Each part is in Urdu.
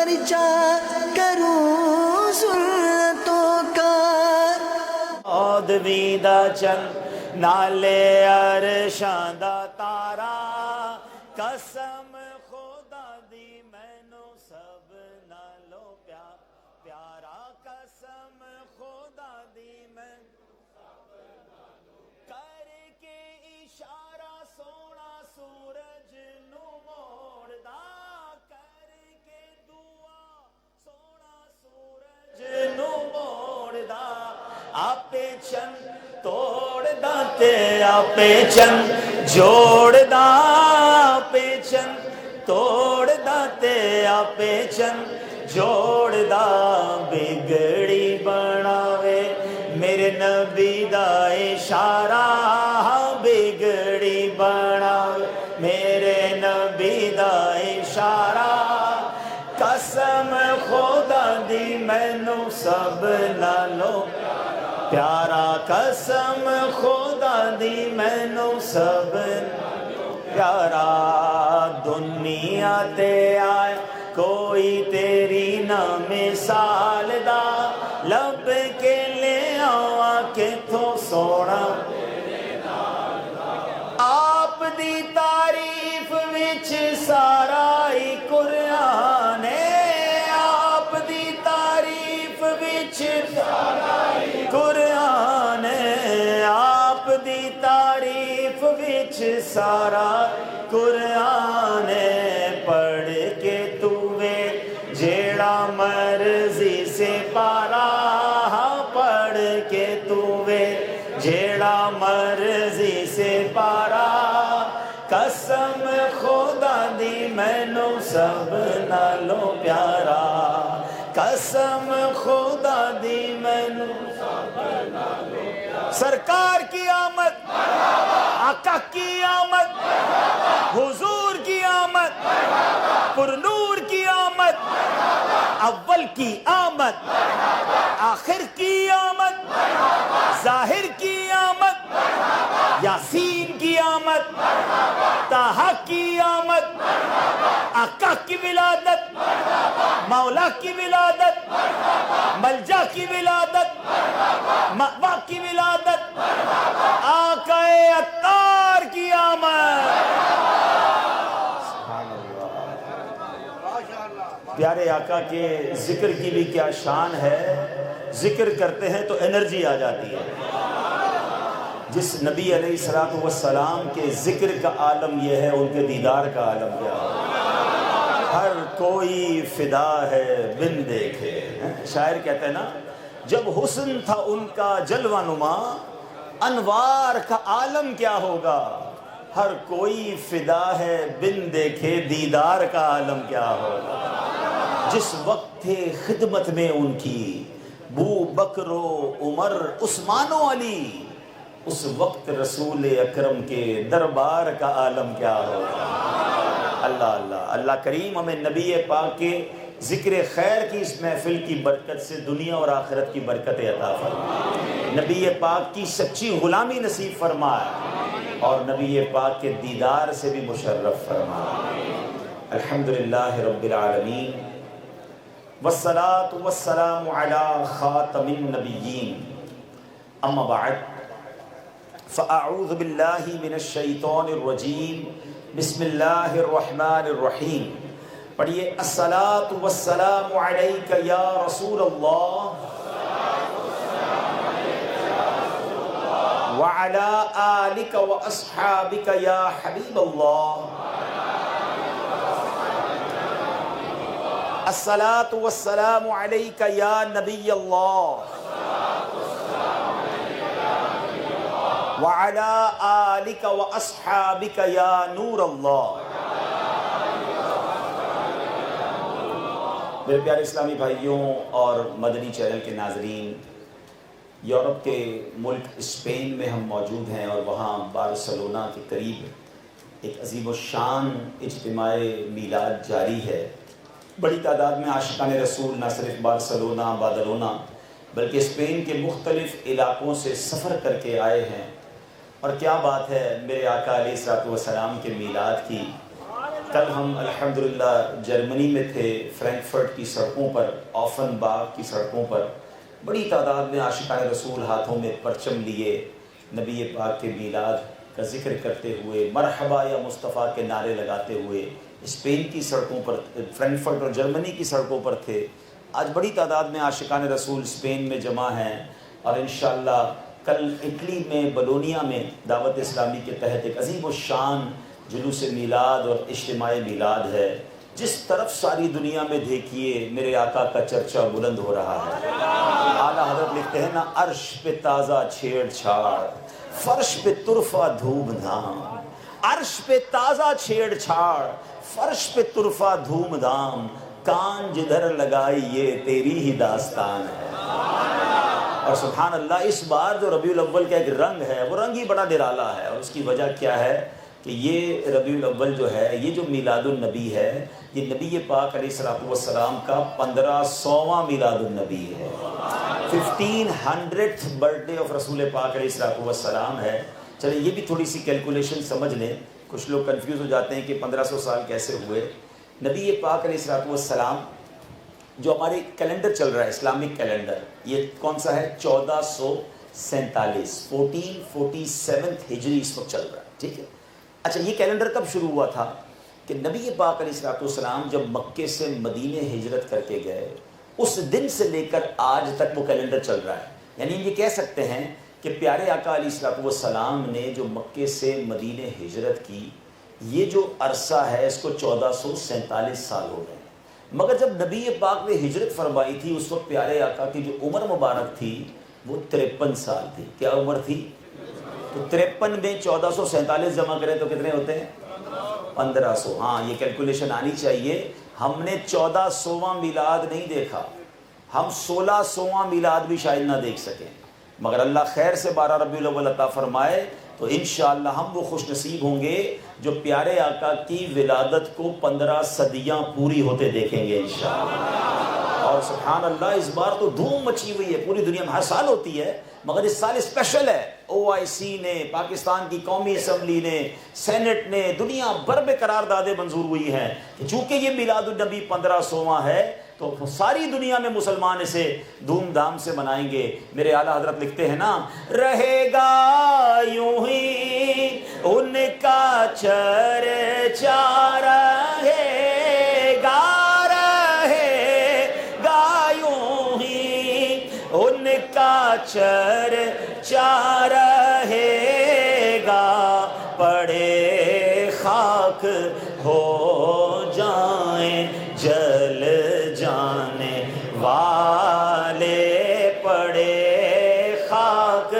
چرچا کروں سنتوں کا اودوی دا چند نالے عرشاں دا تارا قسم خدا دی مینوں سب نالوں پیارا قسم خدا دی میں کر کے اشارہ سونا سورج نو موڑدا کر کے دعا سونا سورج نو موڑدا آپے چند توڑدا تے آپے چند جوڑدا آپے چند توڑدا تے آپے چند جوڑدا بگڑی بناوے میرے نبی دا اشارہ بگڑی بناوے میرے نبی دا اشارہ قسم خدا دی مینوں سب نالوں پیارا قسم خدا دی مینوں سب پیارا دنیا تے آئے کوئی تیری نہ مثال دا لب کے لے آواں کتھوں سونا آپ دی تعریف وچ سارا ہی قرآن ہے آپ دی تعریف وچ سارا ہی قرآن ہے آپ دی تعریف وچ سارا قرآن ہے پڑھ کے توے جیڑا مرضی سے پارا پڑھ کے توے جیڑا مرضی سے پارا قسم خدا دی مینوں سب نالوں پیارا قسم خدا دی مینوں سب نالوں پیارا سرکار کی آمد آقا کی آمد حضور کی آمد پرنور کی آمد اول کی آمد آخر کی آمد ظاہر کی آمد یاسین کی آمد طٰہٰ کی آمد آقا کی ولادت مولا کی ولادت ملجا کی ولادت مأوا کی ولادت آقا عطار کی آمد پیارے آقا کے ذکر کی بھی کیا شان ہے ذکر کرتے ہیں تو انرجی آ جاتی ہے جس نبی علیہ السلام کے ذکر کا عالم یہ ہے ان کے دیدار کا عالم کیا ہے ہر کوئی فدا ہے بن دیکھے شاعر کہتے ہیں نا جب حسن تھا ان کا جلوہ نما انوار کا عالم کیا ہوگا ہر کوئی فدا ہے بن دیکھے دیدار کا عالم کیا ہوگا جس وقت تھے خدمت میں ان کی بو بکر و عمر عثمان و علی اس وقت رسول اکرم کے دربار کا عالم کیا ہوگا اللہ اللہ اللہ کریم ہمیں نبی پاک کے ذکر خیر کی اس محفل کی برکت سے دنیا اور آخرت کی برکت عطا فرمائے نبی پاک کی سچی غلامی نصیب فرمائے اور نبی پاک کے دیدار سے بھی مشرف فرمائے الحمدللہ رب العالمین والصلاة والسلام على خاتم النبیین اما بعد فاعوذ باللہ من الشیطان الرجیم بسم اللہ الرحمن الرحیم پڑھیے الصلاة والسلام علیک یا رسول اللہ وعلى آلك وأصحابك يا حبيب الله الصلاة والسلام عليك يا نبي الله وعلى آلك وأصحابك يا نور الله میرے پیارے اسلامی بھائیوں اور مدنی چینل کے ناظرین یورپ کے ملک اسپین میں ہم موجود ہیں اور وہاں بارسلونا کے قریب ایک عظیم الشان اجتماع میلاد جاری ہے بڑی تعداد میں عاشقان رسول نہ صرف بارسلونا بادلونا بلکہ اسپین کے مختلف علاقوں سے سفر کر کے آئے ہیں اور کیا بات ہے میرے آقا علیہ السلام کے میلاد کی کل ہم الحمدللہ جرمنی میں تھے، فرینکفرٹ کی سڑکوں پر، آفن کی سڑکوں پر بڑی تعداد میں عاشقان رسول ہاتھوں میں پرچم لیے نبی پاک کے میلاد کا ذکر کرتے ہوئے، مرحبا یا مصطفیٰ کے نعرے لگاتے ہوئے اسپین کی سڑکوں پر، فرینکفرٹ اور جرمنی کی سڑکوں پر تھے۔ آج بڑی تعداد میں عاشقان رسول اسپین میں جمع ہیں، اور انشاءاللہ کل اٹلی میں بولونیا میں دعوت اسلامی کے تحت ایک عظیم الشان جلوس میلاد اور اجتماع میلاد ہے۔ جس طرف ساری دنیا میں دیکھیے میرے آقا کا چرچا بلند ہو رہا ہے۔ اعلیٰ حضرت لکھتے ہیں نا، عرش پہ تازہ چھیڑ چھاڑ، فرش پہ طرفہ دھوم دھام، عرش پہ تازہ چھیڑ چھاڑ، فرش پہ طرفہ دھوم دھام، کان جدھر لگائی یہ تیری ہی داستان ہے۔ اور سبحان اللہ، اس بار جو ربیع الاول کا ایک رنگ ہے، وہ رنگ ہی بڑا نرالا ہے، اور اس کی وجہ کیا ہے کہ یہ ربیع الاول جو ہے، یہ جو میلاد النبی ہے، یہ نبی پاک علیہ السلام کا 1500واں میلاد النبی ہے، 1500th برتھ ڈے آف رسول پاک علیہ السلام ہے۔ چلیں یہ بھی تھوڑی سی کیلکولیشن سمجھ لیں، کچھ لوگ کنفیوز ہو جاتے ہیں کہ 1500 سال کیسے ہوئے۔ نبی پاک علیہ السلام جو ہمارے کیلنڈر چل رہا ہے، اسلامک کیلنڈر، یہ کون سا ہے؟ 1447، 1447 ہجری اس وقت چل رہا ہے، ٹھیک ہے۔ اچھا، یہ کیلنڈر کب شروع ہوا تھا؟ کہ نبی پاک علیہ السلام جب مکے سے مدینے ہجرت کر کے گئے، اس دن سے لے کر آج تک وہ کیلنڈر چل رہا ہے۔ یعنی یہ کہہ سکتے ہیں کہ پیارے آقا علیہ السلام نے جو مکے سے مدینے ہجرت کی، یہ جو عرصہ ہے اس کو 1447 سال ہو گئے۔ مگر جب نبی پاک نے ہجرت فرمائی تھی، اس وقت پیارے آقا کی جو عمر مبارک تھی وہ 53 سال تھی۔ کیا عمر تھی؟ تو 53 میں 1447 جمع کریں تو کتنے ہوتے ہیں؟ 1500۔ ہاں، یہ کیلکولیشن آنی چاہیے۔ ہم نے 1400واں میلاد نہیں دیکھا، ہم 1600واں میلاد بھی شاید نہ دیکھ سکیں، مگر اللہ خیر سے 12 ربیع الاول عطا فرمائے تو انشاءاللہ ہم وہ خوش نصیب ہوں گے جو پیارے آقا کی ولادت کو 15 صدیاں پوری ہوتے دیکھیں گے انشاءاللہ۔ اور سبحان اللہ، اس بار تو دھوم مچی ہوئی ہے پوری دنیا میں، ہر سال ہوتی ہے مگر اس سال اسپیشل ہے۔ OIC نے، پاکستان کی قومی اسمبلی نے، سینٹ نے، دنیا بھر میں قراردادیں منظور ہوئی ہیں کہ چونکہ یہ میلاد النبی 1500واں ہے تو ساری دنیا میں مسلمان اسے دھوم دھام سے منائیں گے۔ میرے اعلیٰ حضرت لکھتے ہیں نا، رہے گا یوں ہی ان کا چرچا، رہے گا یوں ہی ان کا چرچا، رہے گا پڑے خاک ہو جائیں جل جانے والے، پڑے خاک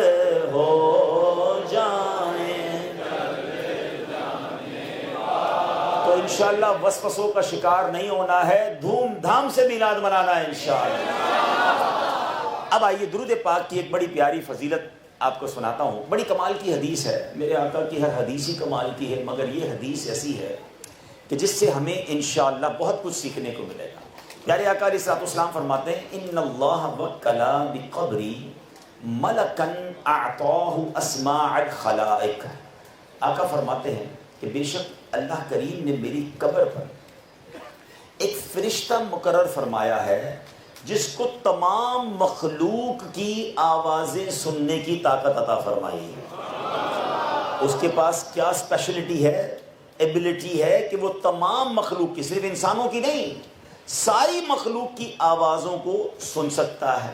ہو جائیں۔ تو انشاءاللہ وسوسوں کا شکار نہیں ہونا ہے، دھوم دھام سے میلاد منانا ہے انشاءاللہ۔ اب آئیے درود پاک کی ایک بڑی پیاری فضیلت آپ کو سناتا ہوں۔ بڑی کمال کی حدیث ہے، میرے آقا کی ہر حدیث ہی کمال کی ہے، مگر یہ حدیث ایسی ہے کہ جس سے ہمیں انشاءاللہ بہت کچھ سیکھنے کو ملے گا۔ پیارے آقا علیہ السلام فرماتے ہیں، ان اللہ وکلا بقبری ملکا اعطاہ اسماع الخلائق۔ آقا فرماتے ہیں کہ بے شک اللہ کریم نے میری قبر پر ایک فرشتہ مقرر فرمایا ہے جس کو تمام مخلوق کی آوازیں سننے کی طاقت عطا فرمائی ہے۔ اس کے پاس کیا اسپیشلٹی ہے، ایبلٹی ہے کہ وہ تمام مخلوق کی، صرف انسانوں کی نہیں، ساری مخلوق کی آوازوں کو سن سکتا ہے۔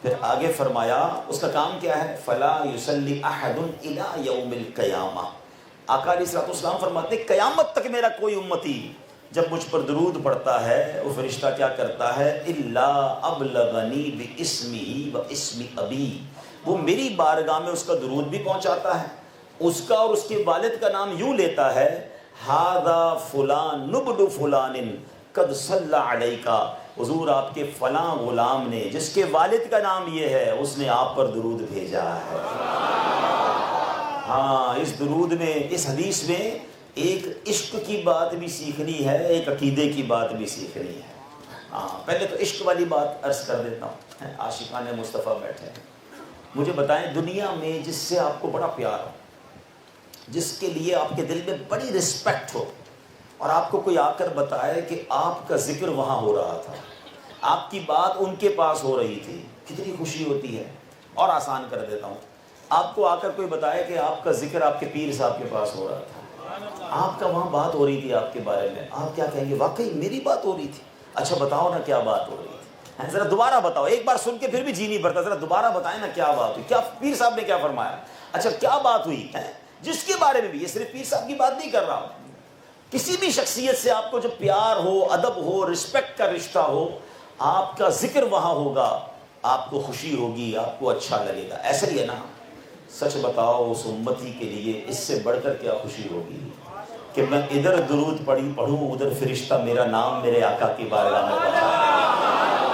پھر آگے فرمایا اس کا کام کیا ہے، فلا یصلی احد الی یوم القیامہ۔ آقا علیہ السلام فرماتے ہیں قیامت تک میرا کوئی امتی جب مجھ پر درود پڑھتا ہے، وہ فرشتہ کیا کرتا ہے، الا ابلغنی باسمہ و اسم ابی، وہ میری بارگاہ میں اس کا درود بھی پہنچاتا ہے، اس کا اور اس کے والد کا نام یوں لیتا ہے، ھذا فلان ابن فلان قد صلی علیک، حضور آپ کے فلاں غلام نے جس کے والد کا نام یہ ہے اس نے آپ پر درود بھیجا ہے۔ ہاں، اس درود میں، اس حدیث میں ایک عشق کی بات بھی سیکھنی ہے، ایک عقیدے کی بات بھی سیکھنی ہے۔ ہاں، پہلے تو عشق والی بات عرض کر دیتا ہوں۔ عاشقان مصطفیٰ بیٹھے ہیں، مجھے بتائیں دنیا میں جس سے آپ کو بڑا پیار ہو، جس کے لیے آپ کے دل میں بڑی رسپیکٹ ہو، اور آپ کو کوئی آ کر بتائے کہ آپ کا ذکر وہاں ہو رہا تھا، آپ کی بات ان کے پاس ہو رہی تھی، کتنی خوشی ہوتی ہے۔ اور آسان کر دیتا ہوں، آپ کو آ کر کوئی بتائے کہ آپ کا ذکر آپ کے پیر صاحب کے پاس ہو رہا تھا، آپ کا وہاں بات ہو رہی تھی آپ کے بارے میں، آپ کیا کہیں گے؟ واقعی میری بات ہو رہی تھی؟ اچھا بتاؤ نا کیا بات ہو رہی تھی، ذرا دوبارہ بتاؤ، ایک بار سن کے پھر بھی جی نہیں بھرتا، ذرا دوبارہ بتائیں نا کیا بات ہوئی، کیا پیر صاحب نے کیا فرمایا، اچھا کیا بات ہوئی ہے، جس کے بارے میں بھی، یہ صرف پیر صاحب کی بات نہیں کر رہا ہوں، کسی بھی شخصیت سے آپ کو جو پیار ہو، ادب ہو، رسپیکٹ کا رشتہ ہو، آپ کا ذکر وہاں ہوگا، آپ کو خوشی ہوگی، آپ کو اچھا لگے گا۔ ایسا ہی ہے نا؟ سچ بتاؤ اس امتی کے لیے اس سے بڑھ کر کیا خوشی ہوگی کہ میں ادھر درود پڑھوں، ادھر فرشتہ میرا نام میرے آقا کی بارگاہ میں پہنچا۔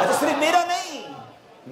اچھا صرف میرا نہیں،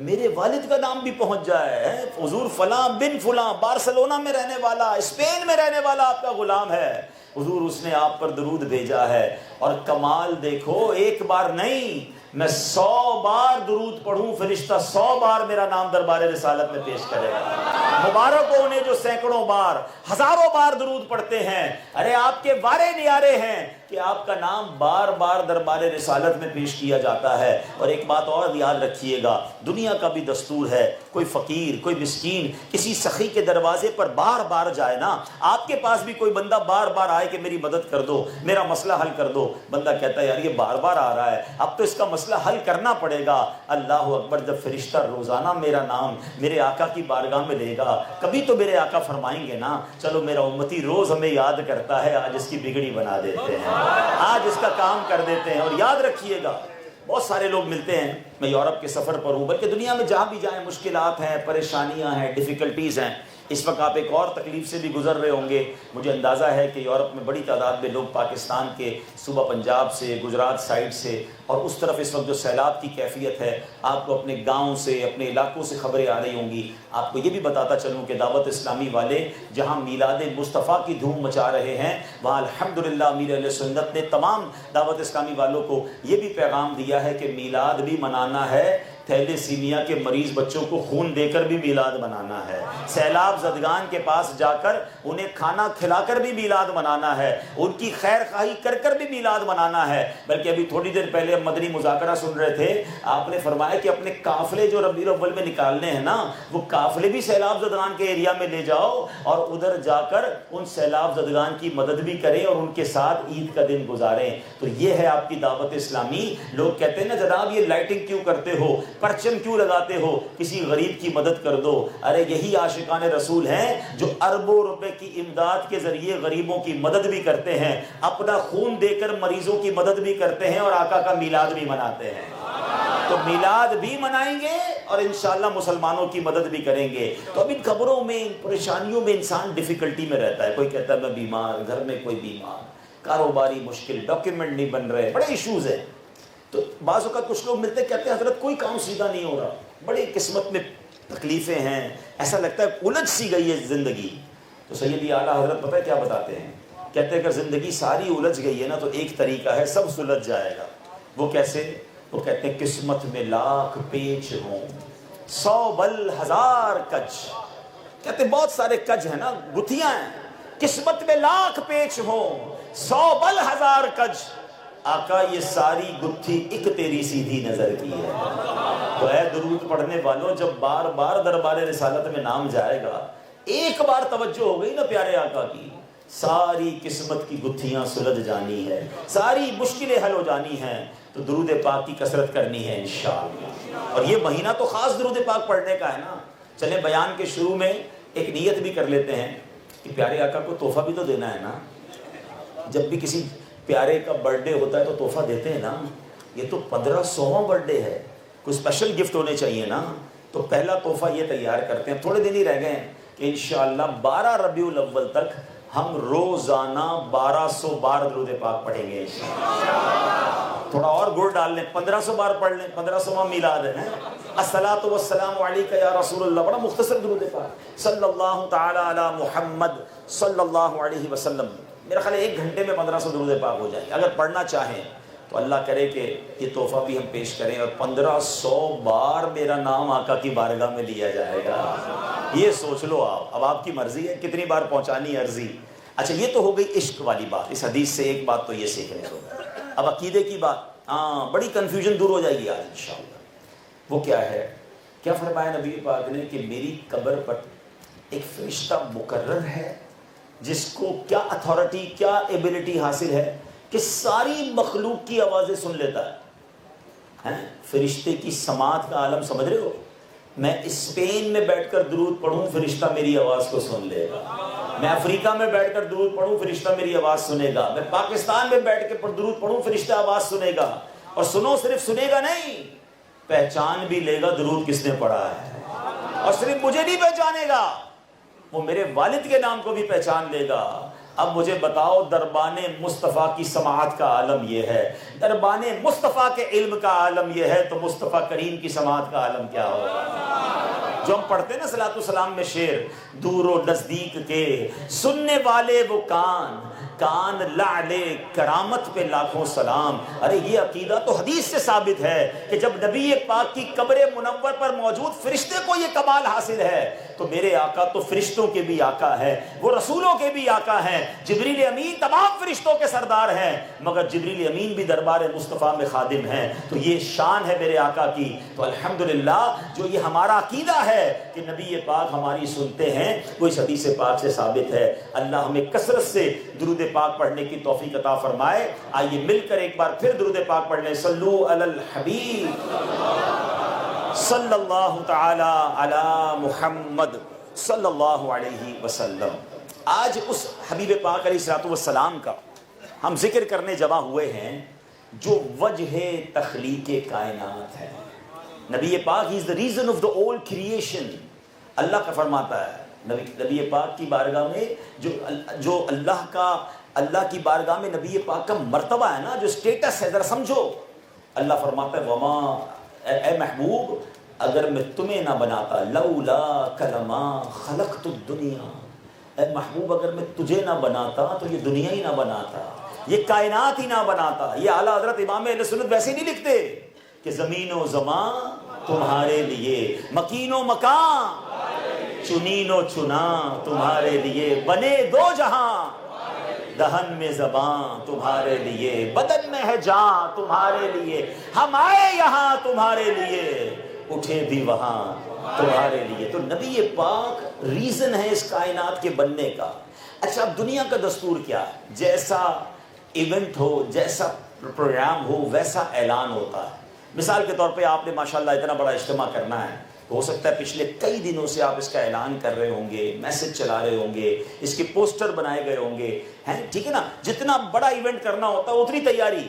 میرے والد کا نام بھی پہنچ جائے، حضور فلاں بن فلاں بارسلونا میں رہنے والا، اسپین میں رہنے والا آپ کا غلام ہے، حضور اس نے آپ پر درود بھیجا ہے۔ اور کمال دیکھو، ایک بار نہیں، میں 100 بار درود پڑھوں، فرشتہ 100 بار میرا نام دربار رسالت میں پیش کرے گا۔ مبارک ہو انہیں جو سینکڑوں بار، ہزاروں بار درود پڑھتے ہیں۔ ارے آپ کے وارے نیارے ہیں کہ آپ کا نام بار بار دربار رسالت میں پیش کیا جاتا ہے۔ اور ایک بات اور یاد رکھیے گا، دنیا کا بھی دستور ہے، کوئی فقیر، کوئی مسکین کسی سخی کے دروازے پر بار بار جائے نا، آپ کے پاس بھی کوئی بندہ بار بار آئے کہ میری مدد کر دو، میرا مسئلہ حل کر دو، بندہ کہتا ہے یار یہ بار بار آ رہا ہے، اب تو اس کا مسئلہ حل کرنا پڑے گا۔ اللہ اکبر، جب فرشتہ روزانہ میرا نام میرے آقا کی بارگاہ میں لے گا، کبھی تو میرے آقا فرمائیں گے نا، چلو میرا امتی روز ہمیں یاد کرتا ہے، آج اس کی بگڑی بنا دیتے ہیں، آج اس کا کام کر دیتے ہیں۔ اور یاد رکھیے گا، بہت سارے لوگ ملتے ہیں، میں یورپ کے سفر پر ہوں، بلکہ دنیا میں جہاں بھی جائیں مشکلات ہیں، پریشانیاں ہیں، ڈیفیکلٹیز ہیں۔ اس وقت آپ ایک اور تکلیف سے بھی گزر رہے ہوں گے، مجھے اندازہ ہے کہ یورپ میں بڑی تعداد میں لوگ پاکستان کے صوبہ پنجاب سے، گجرات سائڈ سے، اور اس طرف اس وقت جو سیلاب کی کیفیت ہے، آپ کو اپنے گاؤں سے، اپنے علاقوں سے خبریں آ رہی ہوں گی۔ آپ کو یہ بھی بتاتا چلوں کہ دعوت اسلامی والے جہاں میلاد مصطفیٰ کی دھوم مچا رہے ہیں، وہاں الحمدللہ امیر اہل سنت نے تمام دعوت اسلامی والوں کو یہ بھی پیغام دیا ہے کہ میلاد بھی منانا ہے، تھیلیسیمیا کے مریض بچوں کو خون دے کر بھی میلاد منانا ہے، سیلاب زدگان کے پاس جا کر انہیں کھانا کھلا کر بھی میلاد منانا ہے، ان کی خیر خواہی کر کر بھی میلاد منانا ہے۔ بلکہ ابھی تھوڑی دیر پہلے ہم مدنی مذاکرہ سن رہے تھے، آپ نے فرمایا کہ اپنے قافلے جو ربیع الاول میں نکالنے ہیں نا، وہ قافلے بھی سیلاب زدگان کے ایریا میں لے جاؤ اور ادھر جا کر ان سیلاب زدگان کی مدد بھی کریں اور ان کے ساتھ عید کا دن گزاریں۔ تو یہ ہے آپ کی دعوت اسلامی۔ لوگ کہتے ہیں نا جناب یہ لائٹنگ کیوں کرتے ہو، پرچم کیوں لگاتے ہو، کسی غریب کی مدد کر دو۔ ارے یہی عاشقان رسول ہیں جو اربوں روپے کی امداد کے ذریعے غریبوں کی مدد بھی کرتے ہیں، اپنا خون دے کر مریضوں کی مدد بھی کرتے ہیں، اور آقا کا میلاد بھی مناتے ہیں۔ تو میلاد بھی منائیں گے اور انشاءاللہ مسلمانوں کی مدد بھی کریں گے۔ تو اب ان خبروں میں، ان پریشانیوں میں انسان ڈیفیکلٹی میں رہتا ہے، کوئی کہتا ہے میں بیمار، گھر میں کوئی بیمار، کاروباری مشکل، ڈاکیومنٹ نہیں بن رہے، بڑے ایشوز ہیں۔ تو بعض اوقات کچھ لوگ ملتے کہتے ہیں حضرت کوئی کام سیدھا نہیں ہو رہا، بڑی قسمت میں تکلیفیں ہیں، ایسا لگتا ہے الجھ سی گئی ہے زندگی۔ تو سیدی اعلیٰ حضرت پتہ ہے کیا بتاتے ہیں؟ کہتے ہیں اگر زندگی ساری الجھ گئی ہے نا تو ایک طریقہ ہے، سب سلجھ جائے گا۔ وہ کیسے؟ وہ کہتے ہیں قسمت میں لاکھ پیچ ہوں، 100 بل 1000 کج۔ کہتے ہیں بہت سارے کج ہیں نا، گتھیاں ہیں، قسمت میں لاکھ پیچ ہوں، 100 بل 1000 کج، آقا یہ ساری گتھی ایک تیری سیدھی نظر کی ہے۔ تو اے درود پڑھنے والوں، جب بار بار دربار رسالت میں نام جائے گا، ایک بار توجہ ہو گئی نا پیارے آقا کی، ساری قسمت کی گتھیاں سلجھ جانی ہے، ساری مشکلیں حل ہو جانی ہیں۔ تو درود پاک کی کثرت کرنی ہے انشاءاللہ۔ اور یہ مہینہ تو خاص درود پاک پڑھنے کا ہے نا۔ چلیں بیان کے شروع میں ایک نیت بھی کر لیتے ہیں کہ پیارے آقا کو تحفہ بھی تو دینا ہے نا۔ جب بھی کسی پیارے کا برتھ ڈے ہوتا ہے تو تحفہ دیتے ہیں نا۔ یہ تو 1500واں برتھ ڈے ہے، کوئی اسپیشل گفٹ ہونے چاہیے نا۔ تو پہلا تحفہ یہ تیار کرتے ہیں، تھوڑے دن ہی رہ گئے ہیں کہ انشاءاللہ 12 ربیع الاول تک ہم روزانہ 1200 بار درود پاک پڑھیں گے انشاءاللہ۔ تھوڑا اور گڑ ڈال لیں، 1500 بار پڑھ لیں، 1500واں میلاد ہے۔ الصلاۃ والسلام علیک یا رسول اللہ، بڑا مختصر درود پاک، صلی اللہ تعالی علی محمد صلی اللہ علیہ وسلم۔ میرا خیال ہے 1 گھنٹے میں 1500 درود پاک ہو جائیں گے۔ اگر پڑھنا چاہیں تو اللہ کرے کہ یہ تحفہ بھی ہم پیش کریں اور 1500 بار میرا نام آقا کی بارگاہ میں لیا جائے گا۔ یہ سوچ لو آپ، اب آپ کی مرضی ہے کتنی بار پہنچانی عرضی۔ اچھا یہ تو ہو گئی عشق والی بات. اس حدیث سے ایک بات تو یہ سیکھنے کو. اب عقیدے کی بات, بڑی کنفیوژن دور ہو جائے گی آج انشاءاللہ. وہ کیا ہے؟ کیا فرمایا نبی پاک نے کہ میری قبر پر ایک فرشتہ مقرر ہے جس کو کیا اتھارٹی, کیا ایبلٹی حاصل ہے کہ ساری مخلوق کی آوازیں سن لیتا ہے. فرشتے کی سماعت کا عالم سمجھ رہے ہو؟ میں اسپین میں بیٹھ کر درود پڑھوں فرشتہ میری آواز کو سن لے گا. میں افریقہ میں بیٹھ کر درود پڑھوں فرشتہ میری آواز سنے گا. میں پاکستان میں بیٹھ کے درود پڑھوں فرشتہ آواز سنے گا. اور سنو, صرف سنے گا نہیں, پہچان بھی لے گا درود کس نے پڑھا ہے. اور صرف مجھے نہیں پہچانے گا, وہ میرے والد کے نام کو بھی پہچان لے گا. اب مجھے بتاؤ, دربان مصطفیٰ کی سماعت کا عالم یہ ہے, دربان مصطفیٰ کے علم کا عالم یہ ہے, تو مصطفیٰ کریم کی سماعت کا عالم کیا ہوگا؟ جو ہم پڑھتے ہیں نا صلاۃ السلام میں شعر, دور و نزدیک کے سننے والے وہ کان, کان لعل کرامت پہ لاکھوں سلام. ارے یہ عقیدہ تو حدیث سے ثابت ہے کہ جب نبی پاک کی قبر منور پر موجود فرشتے کو یہ کمال حاصل ہے, تو میرے آقا تو فرشتوں کے بھی آقا ہے, وہ رسولوں کے بھی آقا ہیں. جبریل امین تمام فرشتوں کے سردار ہیں, مگر جبریل امین بھی دربار مصطفیٰ میں خادم ہیں. تو یہ شان ہے میرے آقا کی. تو الحمدللہ جو یہ ہمارا عقیدہ ہے کہ نبی پاک ہماری سنتے ہیں, وہ اس حدیث پاک سے ثابت ہے. اللہ ہمیں کثرت سے درود پاک پڑھنے کی توفیق عطا فرمائے. آئیے مل کر ایک بار پھر درود پاک پڑھ لیں. صلو علی الحبیب صلی اللہ تعالی علی محمد صلی اللہ علیہ وسلم. آج اس حبیب پاک علیہ الصلوۃ والسلام کا ہم ذکر کرنے جمع ہوئے ہیں جو وجہ تخلیق کائنات ہے. نبی پاک ہی از دا ریزن آف دا اول کریشن. اللہ کا فرماتا ہے نبی پاک کی بارگاہ میں جو اللہ کی بارگاہ میں نبی پاک کا مرتبہ ہے نا, جو سٹیٹس ہے, ذرا سمجھو. اللہ فرماتا ہے وما, اے محبوب اگر میں تمہیں نہ بناتا, لولا کلما خلقت الدنیا, اے محبوب اگر میں تجھے نہ بناتا تو یہ دنیا ہی نہ بناتا, یہ کائنات ہی نہ بناتا. یہ اعلیٰ حضرت امام اہل سنت ویسے نہیں لکھتے کہ زمین و زمان تمہارے لیے, مکین و مکان چنین و چنا تمہارے لیے, بنے دو جہاں دہن میں زبان تمہارے لیے, بدن میں ہے جان تمہارے لیے, ہم آئے یہاں تمہارے لیے, اٹھے بھی وہاں تمہارے لیے. تو نبی پاک ریزن ہے اس کائنات کے بننے کا. اچھا اب دنیا کا دستور کیا ہے؟ جیسا ایونٹ ہو, جیسا پروگرام ہو, ویسا اعلان ہوتا ہے. مثال کے طور پہ آپ نے ماشاءاللہ اتنا بڑا اجتماع کرنا ہے, ہو سکتا ہے پچھلے کئی دنوں سے آپ اس کا اعلان کر رہے ہوں گے, میسج چلا رہے ہوں گے, اس کے پوسٹر بنائے گئے ہوں گے, ہیں ٹھیک ہے نا. جتنا بڑا ایونٹ کرنا ہوتا ہے اتنی تیاری.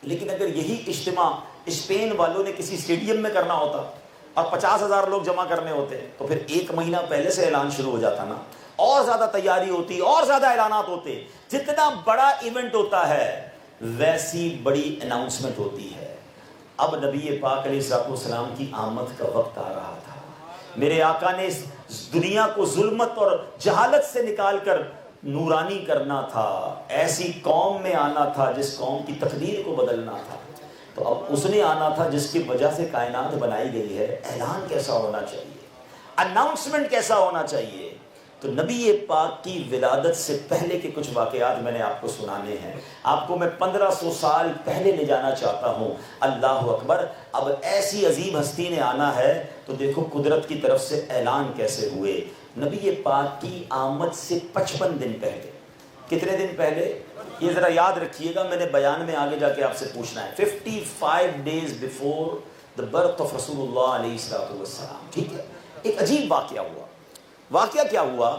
لیکن اگر یہی اجتماع اسپین والوں نے کسی اسٹیڈیم میں کرنا ہوتا اور 50,000 لوگ جمع کرنے ہوتے, تو پھر 1 مہینہ پہلے سے اعلان شروع ہو جاتا نا, اور زیادہ تیاری ہوتی, اور زیادہ اعلانات ہوتے. جتنا بڑا ایونٹ ہوتا ہے ویسی بڑی اناؤنسمنٹ ہوتی ہے. اب نبی پاک علیہ الصلوۃ والسلام کی آمد کا وقت آ رہا تھا. میرے آقا نے اس دنیا کو ظلمت اور جہالت سے نکال کر نورانی کرنا تھا, ایسی قوم میں آنا تھا جس قوم کی تقدیر کو بدلنا تھا. تو اب اس نے آنا تھا جس کی وجہ سے کائنات بنائی گئی ہے. اعلان کیسا ہونا چاہیے, اناؤنسمنٹ کیسا ہونا چاہیے. تو نبی پاک کی ولادت سے پہلے کے کچھ واقعات میں نے آپ کو سنانے ہیں. آپ کو میں 1500 سال پہلے لے جانا چاہتا ہوں. اللہ اکبر. اب ایسی عظیم ہستی نے آنا ہے تو دیکھو قدرت کی طرف سے اعلان کیسے ہوئے. نبی پاک کی آمد سے 55 دن پہلے. کتنے دن پہلے؟ یہ ذرا یاد رکھیے گا, میں نے بیان میں آگے جا کے آپ سے پوچھنا ہے. 55 days before the birth of رسول اللہ علیہ الصلوۃ والسلام. ٹھیک ہے. ایک عجیب واقعہ ہوا. واقعہ کیا ہوا؟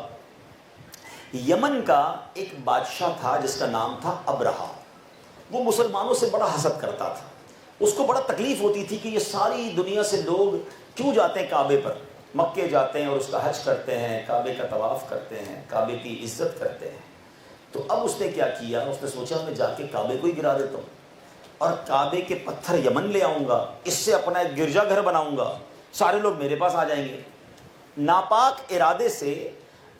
یمن کا ایک بادشاہ تھا جس کا نام تھا ابرہہ. وہ مسلمانوں سے بڑا حسد کرتا تھا. اس کو بڑا تکلیف ہوتی تھی کہ یہ ساری دنیا سے لوگ کیوں جاتے ہیں کعبے پر, مکے جاتے ہیں اور اس کا حج کرتے ہیں, کعبے کا طواف کرتے ہیں, کعبے کی عزت کرتے ہیں. تو اب اس نے کیا کیا, اس نے سوچا میں جا کے کعبے کو ہی گرا دیتا ہوں اور کعبے کے پتھر یمن لے آؤں گا, اس سے اپنا ایک گرجا گھر بناؤں گا, سارے لوگ میرے پاس آ جائیں گے. ناپاک ارادے سے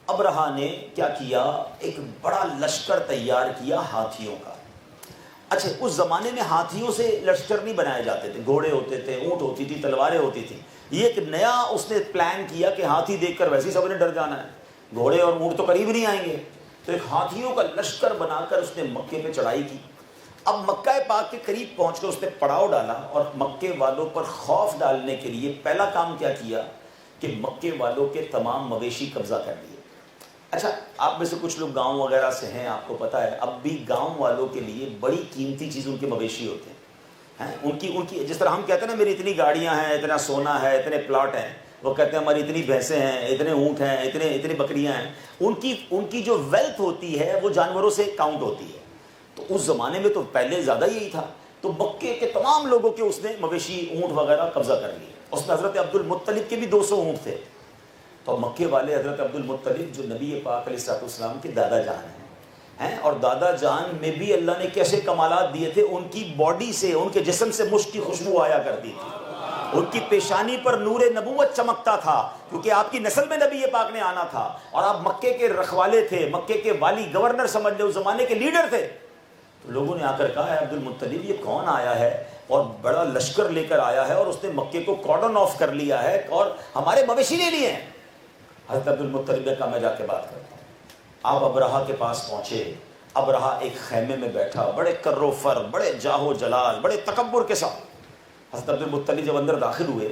ابرہہ نے کیا کیا, ایک بڑا لشکر تیار کیا ہاتھیوں کا. اچھا اس زمانے میں ہاتھیوں سے لشکر نہیں بنائے جاتے تھے, گھوڑے ہوتے تھے, اونٹ ہوتی تھی, تلواریں ہوتی تھی. یہ ایک نیا اس نے پلان کیا کہ ہاتھی دیکھ کر ویسے ہی سب نے ڈر جانا ہے, گھوڑے اور اونٹ تو قریب نہیں آئیں گے. تو ایک ہاتھیوں کا لشکر بنا کر اس نے مکے پہ چڑھائی کی. اب مکہ پاک کے قریب پہنچ کر اس نے پڑاؤ ڈالا اور مکے والوں پر خوف ڈالنے کے لیے پہلا کام کیا کیا کہ مکے والوں کے تمام مویشی قبضہ کر لیے. اچھا آپ میں سے کچھ لوگ گاؤں وغیرہ سے ہیں, آپ کو پتا ہے اب بھی گاؤں والوں کے لیے بڑی قیمتی چیز ان کے مویشی ہوتے ہیں. ان کی جس طرح ہم کہتے ہیں نا میری اتنی گاڑیاں ہیں, اتنا سونا ہے, اتنے پلاٹ ہیں, وہ کہتے ہیں ہماری اتنی بھینسیں ہیں, اتنے اونٹ ہیں, اتنی بکریاں ہیں. ان کی جو ویلتھ ہوتی ہے وہ جانوروں سے کاؤنٹ ہوتی ہے. تو اس زمانے میں تو پہلے زیادہ یہی تھا. تو مکے کے تمام لوگوں کے اس نے مویشی اونٹ وغیرہ قبضہ کر لیے. اس میں حضرت عبد المطلب کے بھی 200 اونٹ تھے. تو مکے والے حضرت عبد المطلب جو نبی پاک علیہ الصلوۃ والسلام کے دادا جان ہیں, اور دادا جان میں بھی اللہ نے کیسے کمالات دیے تھے. ان کی باڈی سے, ان کے جسم سے مشک کی خوشبو آیا کرتی تھی. ان کی پیشانی پر نور نبوت چمکتا تھا کیونکہ آپ کی نسل میں نبی پاک نے آنا تھا. اور آپ مکے کے رکھوالے تھے, مکے کے والی, گورنر سمجھ لے, اس زمانے کے لیڈر تھے. تو لوگوں نے آ کر کہا ہے عبد المطلب یہ کون آیا ہے اور بڑا لشکر لے کر آیا ہے اور اس نے مکے کو کارڈن آف کر لیا ہے اور ہمارے مویشی لے لیے ہیں. حضرت عبد المطلب نے کہا میں جا کے بات کرتا ہوں. آپ ابرہا کے پاس پہنچے. ابرہا ایک خیمے میں بیٹھا, بڑے کر و فر, بڑے جاہ و جلال, بڑے تکبر کے ساتھ. حضرت عبد المطلب جب اندر داخل ہوئے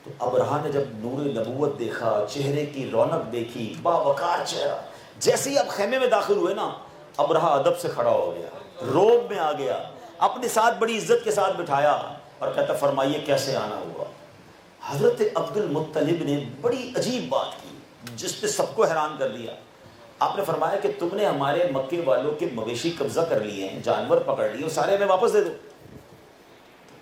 تو ابرہا نے جب نور نبوت دیکھا, چہرے کی رونق دیکھی, باوقار چہرہ, جیسے ہی اب خیمے میں داخل ہوئے نا, ابرہا ادب سے کھڑا ہو گیا, روب میں آ گیا, اپنے ساتھ بڑی عزت کے ساتھ بٹھایا اور کہتا فرمائیے کیسے آنا ہوا. حضرت عبد المطلب نے بڑی عجیب بات کی جس نے سب کو حیران کر دیا. آپ نے فرمایا کہ تم نے ہمارے مکے والوں کے مویشی قبضہ کر لیے ہیں, جانور پکڑ لیے, سارے ہمیں واپس دے دو.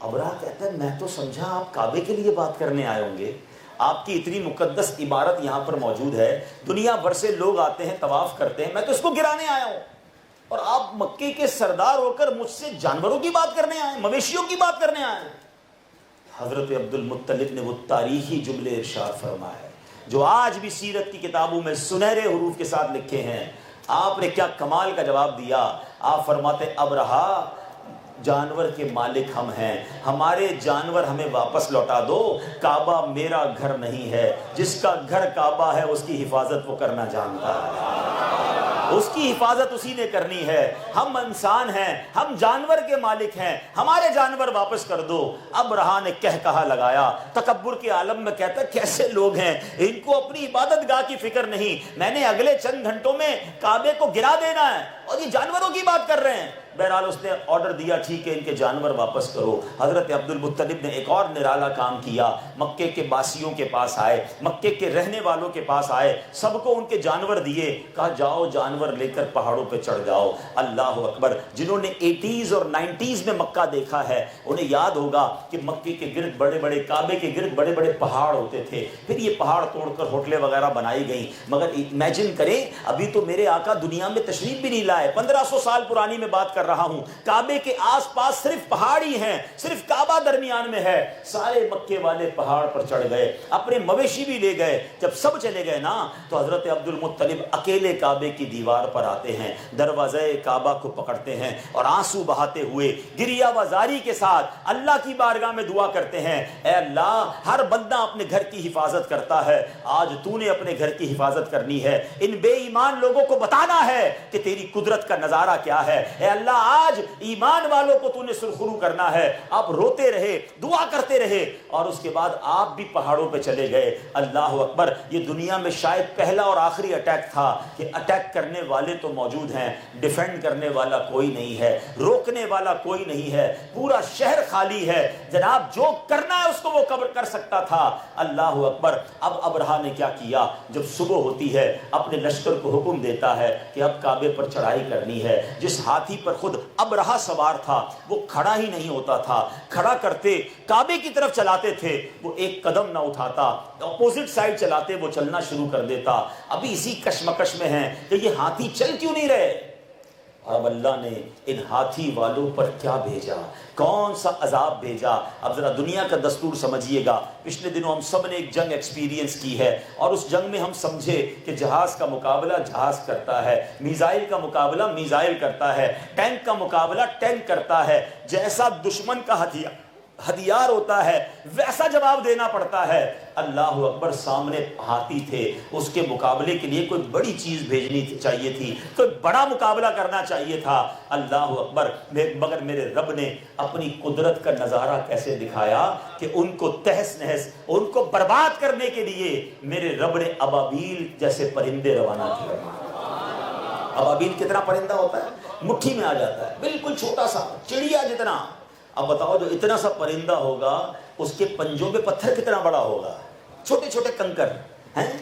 ابرہا کہتا ہے میں تو سمجھا آپ کعبے کے لیے بات کرنے آئے ہوں گے, آپ کی اتنی مقدس عمارت یہاں پر موجود ہے, دنیا بھر سے لوگ آتے ہیں, طواف کرتے ہیں, میں تو اس کو گرانے آیا ہوں, اور آپ مکے کے سردار ہو کر مجھ سے جانوروں کی بات کرنے آئے, مویشیوں کی بات کرنے آئے. حضرت عبد المطلب نے وہ تاریخی جملے ارشاد فرمائے جو آج بھی سیرت کی کتابوں میں سنہرے حروف کے ساتھ لکھے ہیں. آپ نے کیا کمال کا جواب دیا. آپ فرماتے ابرہا جانور کے مالک ہم ہیں, ہمارے جانور ہمیں واپس لوٹا دو. کعبہ میرا گھر نہیں ہے, جس کا گھر کعبہ ہے اس کی حفاظت وہ کرنا جانتا ہے, اس کی حفاظت اسی نے کرنی ہے. ہم انسان ہیں, ہم جانور کے مالک ہیں, ہمارے جانور واپس کر دو. ابرہا نے کہا لگایا, تکبر کے عالم میں کہتا کیسے لوگ ہیں, ان کو اپنی عبادت گاہ کی فکر نہیں, میں نے اگلے چند گھنٹوں میں کعبے کو گرا دینا ہے اور یہ جانوروں کی بات کر رہے ہیں. بہرحال اس نے آرڈر دیا ٹھیک ہے ان کے جانور واپس کرو. حضرت عبد المطلب نے ایک اور نرالا کام کیا, مکے کے باسیوں کے پاس آئے, مکے کے رہنے والوں کے پاس آئے, سب کو ان کے جانور دیے, کہا جاؤ جانور لے کر پہاڑوں پہ چڑھ جاؤ. اللہ اکبر. جنہوں نے 80s اور 90s میں مکہ دیکھا ہے انہیں یاد ہوگا کہ مکے کے گرد بڑے بڑے, کعبے کے گرد بڑے بڑے پہاڑ ہوتے تھے, پھر یہ پہاڑ توڑ کر ہوٹلیں وغیرہ بنائی گئیں. مگر امیجن کریں ابھی تو میرے آقا دنیا میں تشریف بھی نہیں لائے, 1500 سال پرانی میں بات کر رہا ہوں. کعبے کے آس پاس صرف پہاڑ ہی ہیں, صرف کعبہ درمیان میں ہے. سارے مکے والے پہاڑ پر چڑھ گئے, اپنے مویشی بھی لے گئے. جب سب چلے گئے نا تو حضرت عبد المطلب اکیلے کعبے کی دیوار پر آتے ہیں, دروازہ کعبہ کو پکڑتے ہیں اور آنسو بہاتے ہوئے گریہ وزاری کے ساتھ اللہ کی بارگاہ میں دعا کرتے ہیں, اے اللہ ہر بندہ اپنے گھر کی حفاظت کرتا ہے, آج تو نے اپنے گھر کی حفاظت کرنی ہے. ان بے ایمان لوگوں کو بتانا ہے کہ تیری قدرت کا نظارہ کیا ہے. اے اللہ آج ایمان والوں کو تو نے سرخرو کرنا ہے. آپ روتے رہے, دعا کرتے رہے اور اس کے بعد آپ بھی پہاڑوں پہ چلے گئے. اللہ اکبر. یہ دنیا میں شاید پہلا اور آخری اٹیک تھا کہ اٹیک کرنے والے تو موجود ہیں, ڈیفینڈ کرنے والا کوئی نہیں ہے, روکنے والا کوئی نہیں ہے, پورا شہر خالی ہے. جناب جو کرنا ہے اس کو وہ کر سکتا تھا. اللہ اکبر. اب ابرہا نے کیا کیا, جب صبح ہوتی ہے اپنے لشکر کو حکم دیتا ہے کہ اب کعبے پر چڑھائی کرنی ہے. جس ہاتھی پر خود ابرہا سوار تھا وہ کھڑا ہی نہیں ہوتا تھا, کھڑا کرتے کعبے کی طرف چلاتے تھے, وہ ایک قدم نہ اٹھاتا, اپوزٹ سائڈ چلاتے وہ چلنا شروع کر دیتا. ابھی اسی کشمکش میں ہیں کہ یہ ہاتھی چل کیوں نہیں رہے. اور اب اللہ نے ان ہاتھی والوں پر کیا بھیجا, کون سا عذاب بھیجا. اب ذرا دنیا کا دستور سمجھیے گا. پچھلے دنوں ہم سب نے ایک جنگ ایکسپیرینس کی ہے اور اس جنگ میں ہم سمجھے کہ جہاز کا مقابلہ جہاز کرتا ہے, میزائل کا مقابلہ میزائل کرتا ہے, ٹینک کا مقابلہ ٹینک کرتا ہے. جیسا دشمن کا ہتھیار ہوتا ہے ویسا جواب دینا پڑتا ہے۔ اللہ اکبر، سامنے ہاتھی تھے، اس کے مقابلے کے لیے کوئی بڑی چیز بھیجنی چاہیے تھی، کوئی بڑا مقابلہ کرنا چاہیے تھا۔ اللہ اکبر، مگر میرے رب نے اپنی قدرت کا نظارہ کیسے دکھایا کہ ان کو تہس نہس، ان کو برباد کرنے کے لیے میرے رب نے ابابیل جیسے پرندے روانہ کیے۔ ابابیل کتنا پرندہ ہوتا ہے؟ مٹھی میں آ جاتا ہے، بالکل چھوٹا سا چڑیا جتنا۔ اب بتاؤ جو اتنا سا پرندہ ہوگا اس کے پنجوں پہ پتھر کتنا بڑا ہوگا، چھوٹے چھوٹے کنکر ہیں۔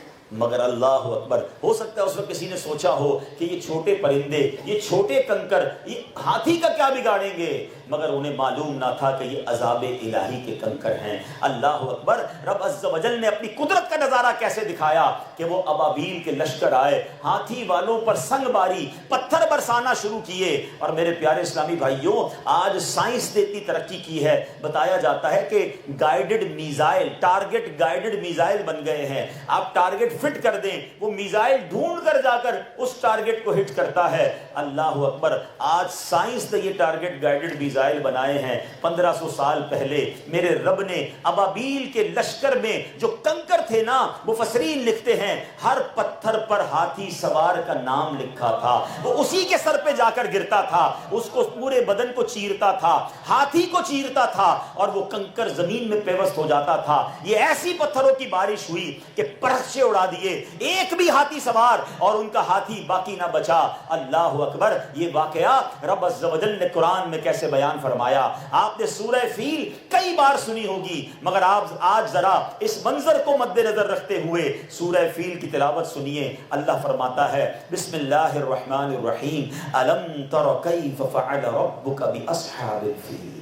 مگر اللہ اکبر، ہو سکتا ہے اس وقت کسی نے سوچا ہو کہ یہ چھوٹے پرندے، یہ چھوٹے کنکر، یہ ہاتھی کا کیا بگاڑیں گے، مگر انہیں معلوم نہ تھا کہ یہ عذاب الہی کے کنکر ہیں۔ اللہ اکبر، رب عز و جل نے اپنی قدرت کا نظارہ کیسے دکھایا کہ وہ ابابیل کے لشکر آئے، ہاتھی والوں پر سنگ باری، پتھر برسانا شروع کیے۔ اور میرے پیارے اسلامی بھائیوں، آج سائنس نے اتنی ترقی کی ہے، بتایا جاتا ہے کہ guided missile, target guided missile بن گئے ہیں۔ آپ ٹارگٹ فٹ کر دیں، وہ میزائل ڈھونڈ کر جا کر اس ٹارگٹ کو ہٹ کرتا ہے۔ اللہ اکبر، آج سائنس نے یہ ٹارگٹ گائیڈڈ میزائل بنائے ہیں۔ 1500 سال پہلے میرے رب نے ابابیل کے لشکر میں جو کنکر تھے نا، مفسرین لکھتے ہیں ہر پتھر پر ہاتھی سوار کا نام لکھا تھا، وہ اسی کے سر پہ جا کر گرتا تھا، اس کو پورے بدن کو چیرتا تھا، ہاتھی کو چیرتا تھا، اور وہ کنکر زمین میں پیوست ہو جاتا تھا۔ یہ ایسی پتھروں کی بارش ہوئی کہ پرچے اڑا دیے، ایک بھی ہاتھی سوار اور ان کا ہاتھی باقی نہ بچا۔ اللہ اکبر، یہ واقعہ رب عز و جل نے قرآن میں کیسے بیان فرمایا۔ آپ نے سورہ فیل کئی بار سنی ہوگی، مگر آپ آج ذرا اس منظر کو مد نظر رکھتے ہوئے سورہ فیل کی تلاوت سنیے۔ اللہ فرماتا ہے بسم اللہ الرحمن الرحیم، الم تر کیف فعل ربک باصحاب الفیل۔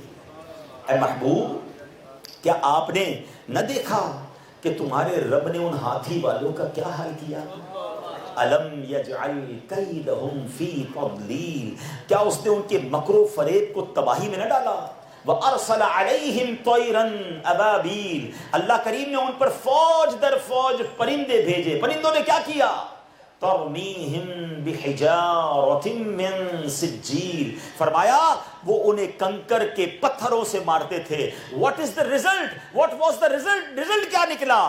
اے محبوب، کیا آپ نے نہ دیکھا کہ تمہارے رب نے ان ہاتھی والوں کا کیا حال کیا؟ الم یجعل کیدہم فی تضلیل، کیا اس نے ان کے مکر و فریب کو تباہی میں نہ ڈالا؟ وَأَرْسَلَ عَلَيْهِمْ طَيْرًا أَبَابِيلَ، اللہ کریم نے ان پر فوج در فوج پرندے بھیجے۔ پرندوں نے کیا کیا؟ تَرْمِيهِمْ بِحِجَارَةٍ مِّن سِجِّيلٍ، فرمایا وہ انہیں کنکر کے پتھروں سے مارتے تھے۔ What is the result? What was the result? Result کیا نکلا؟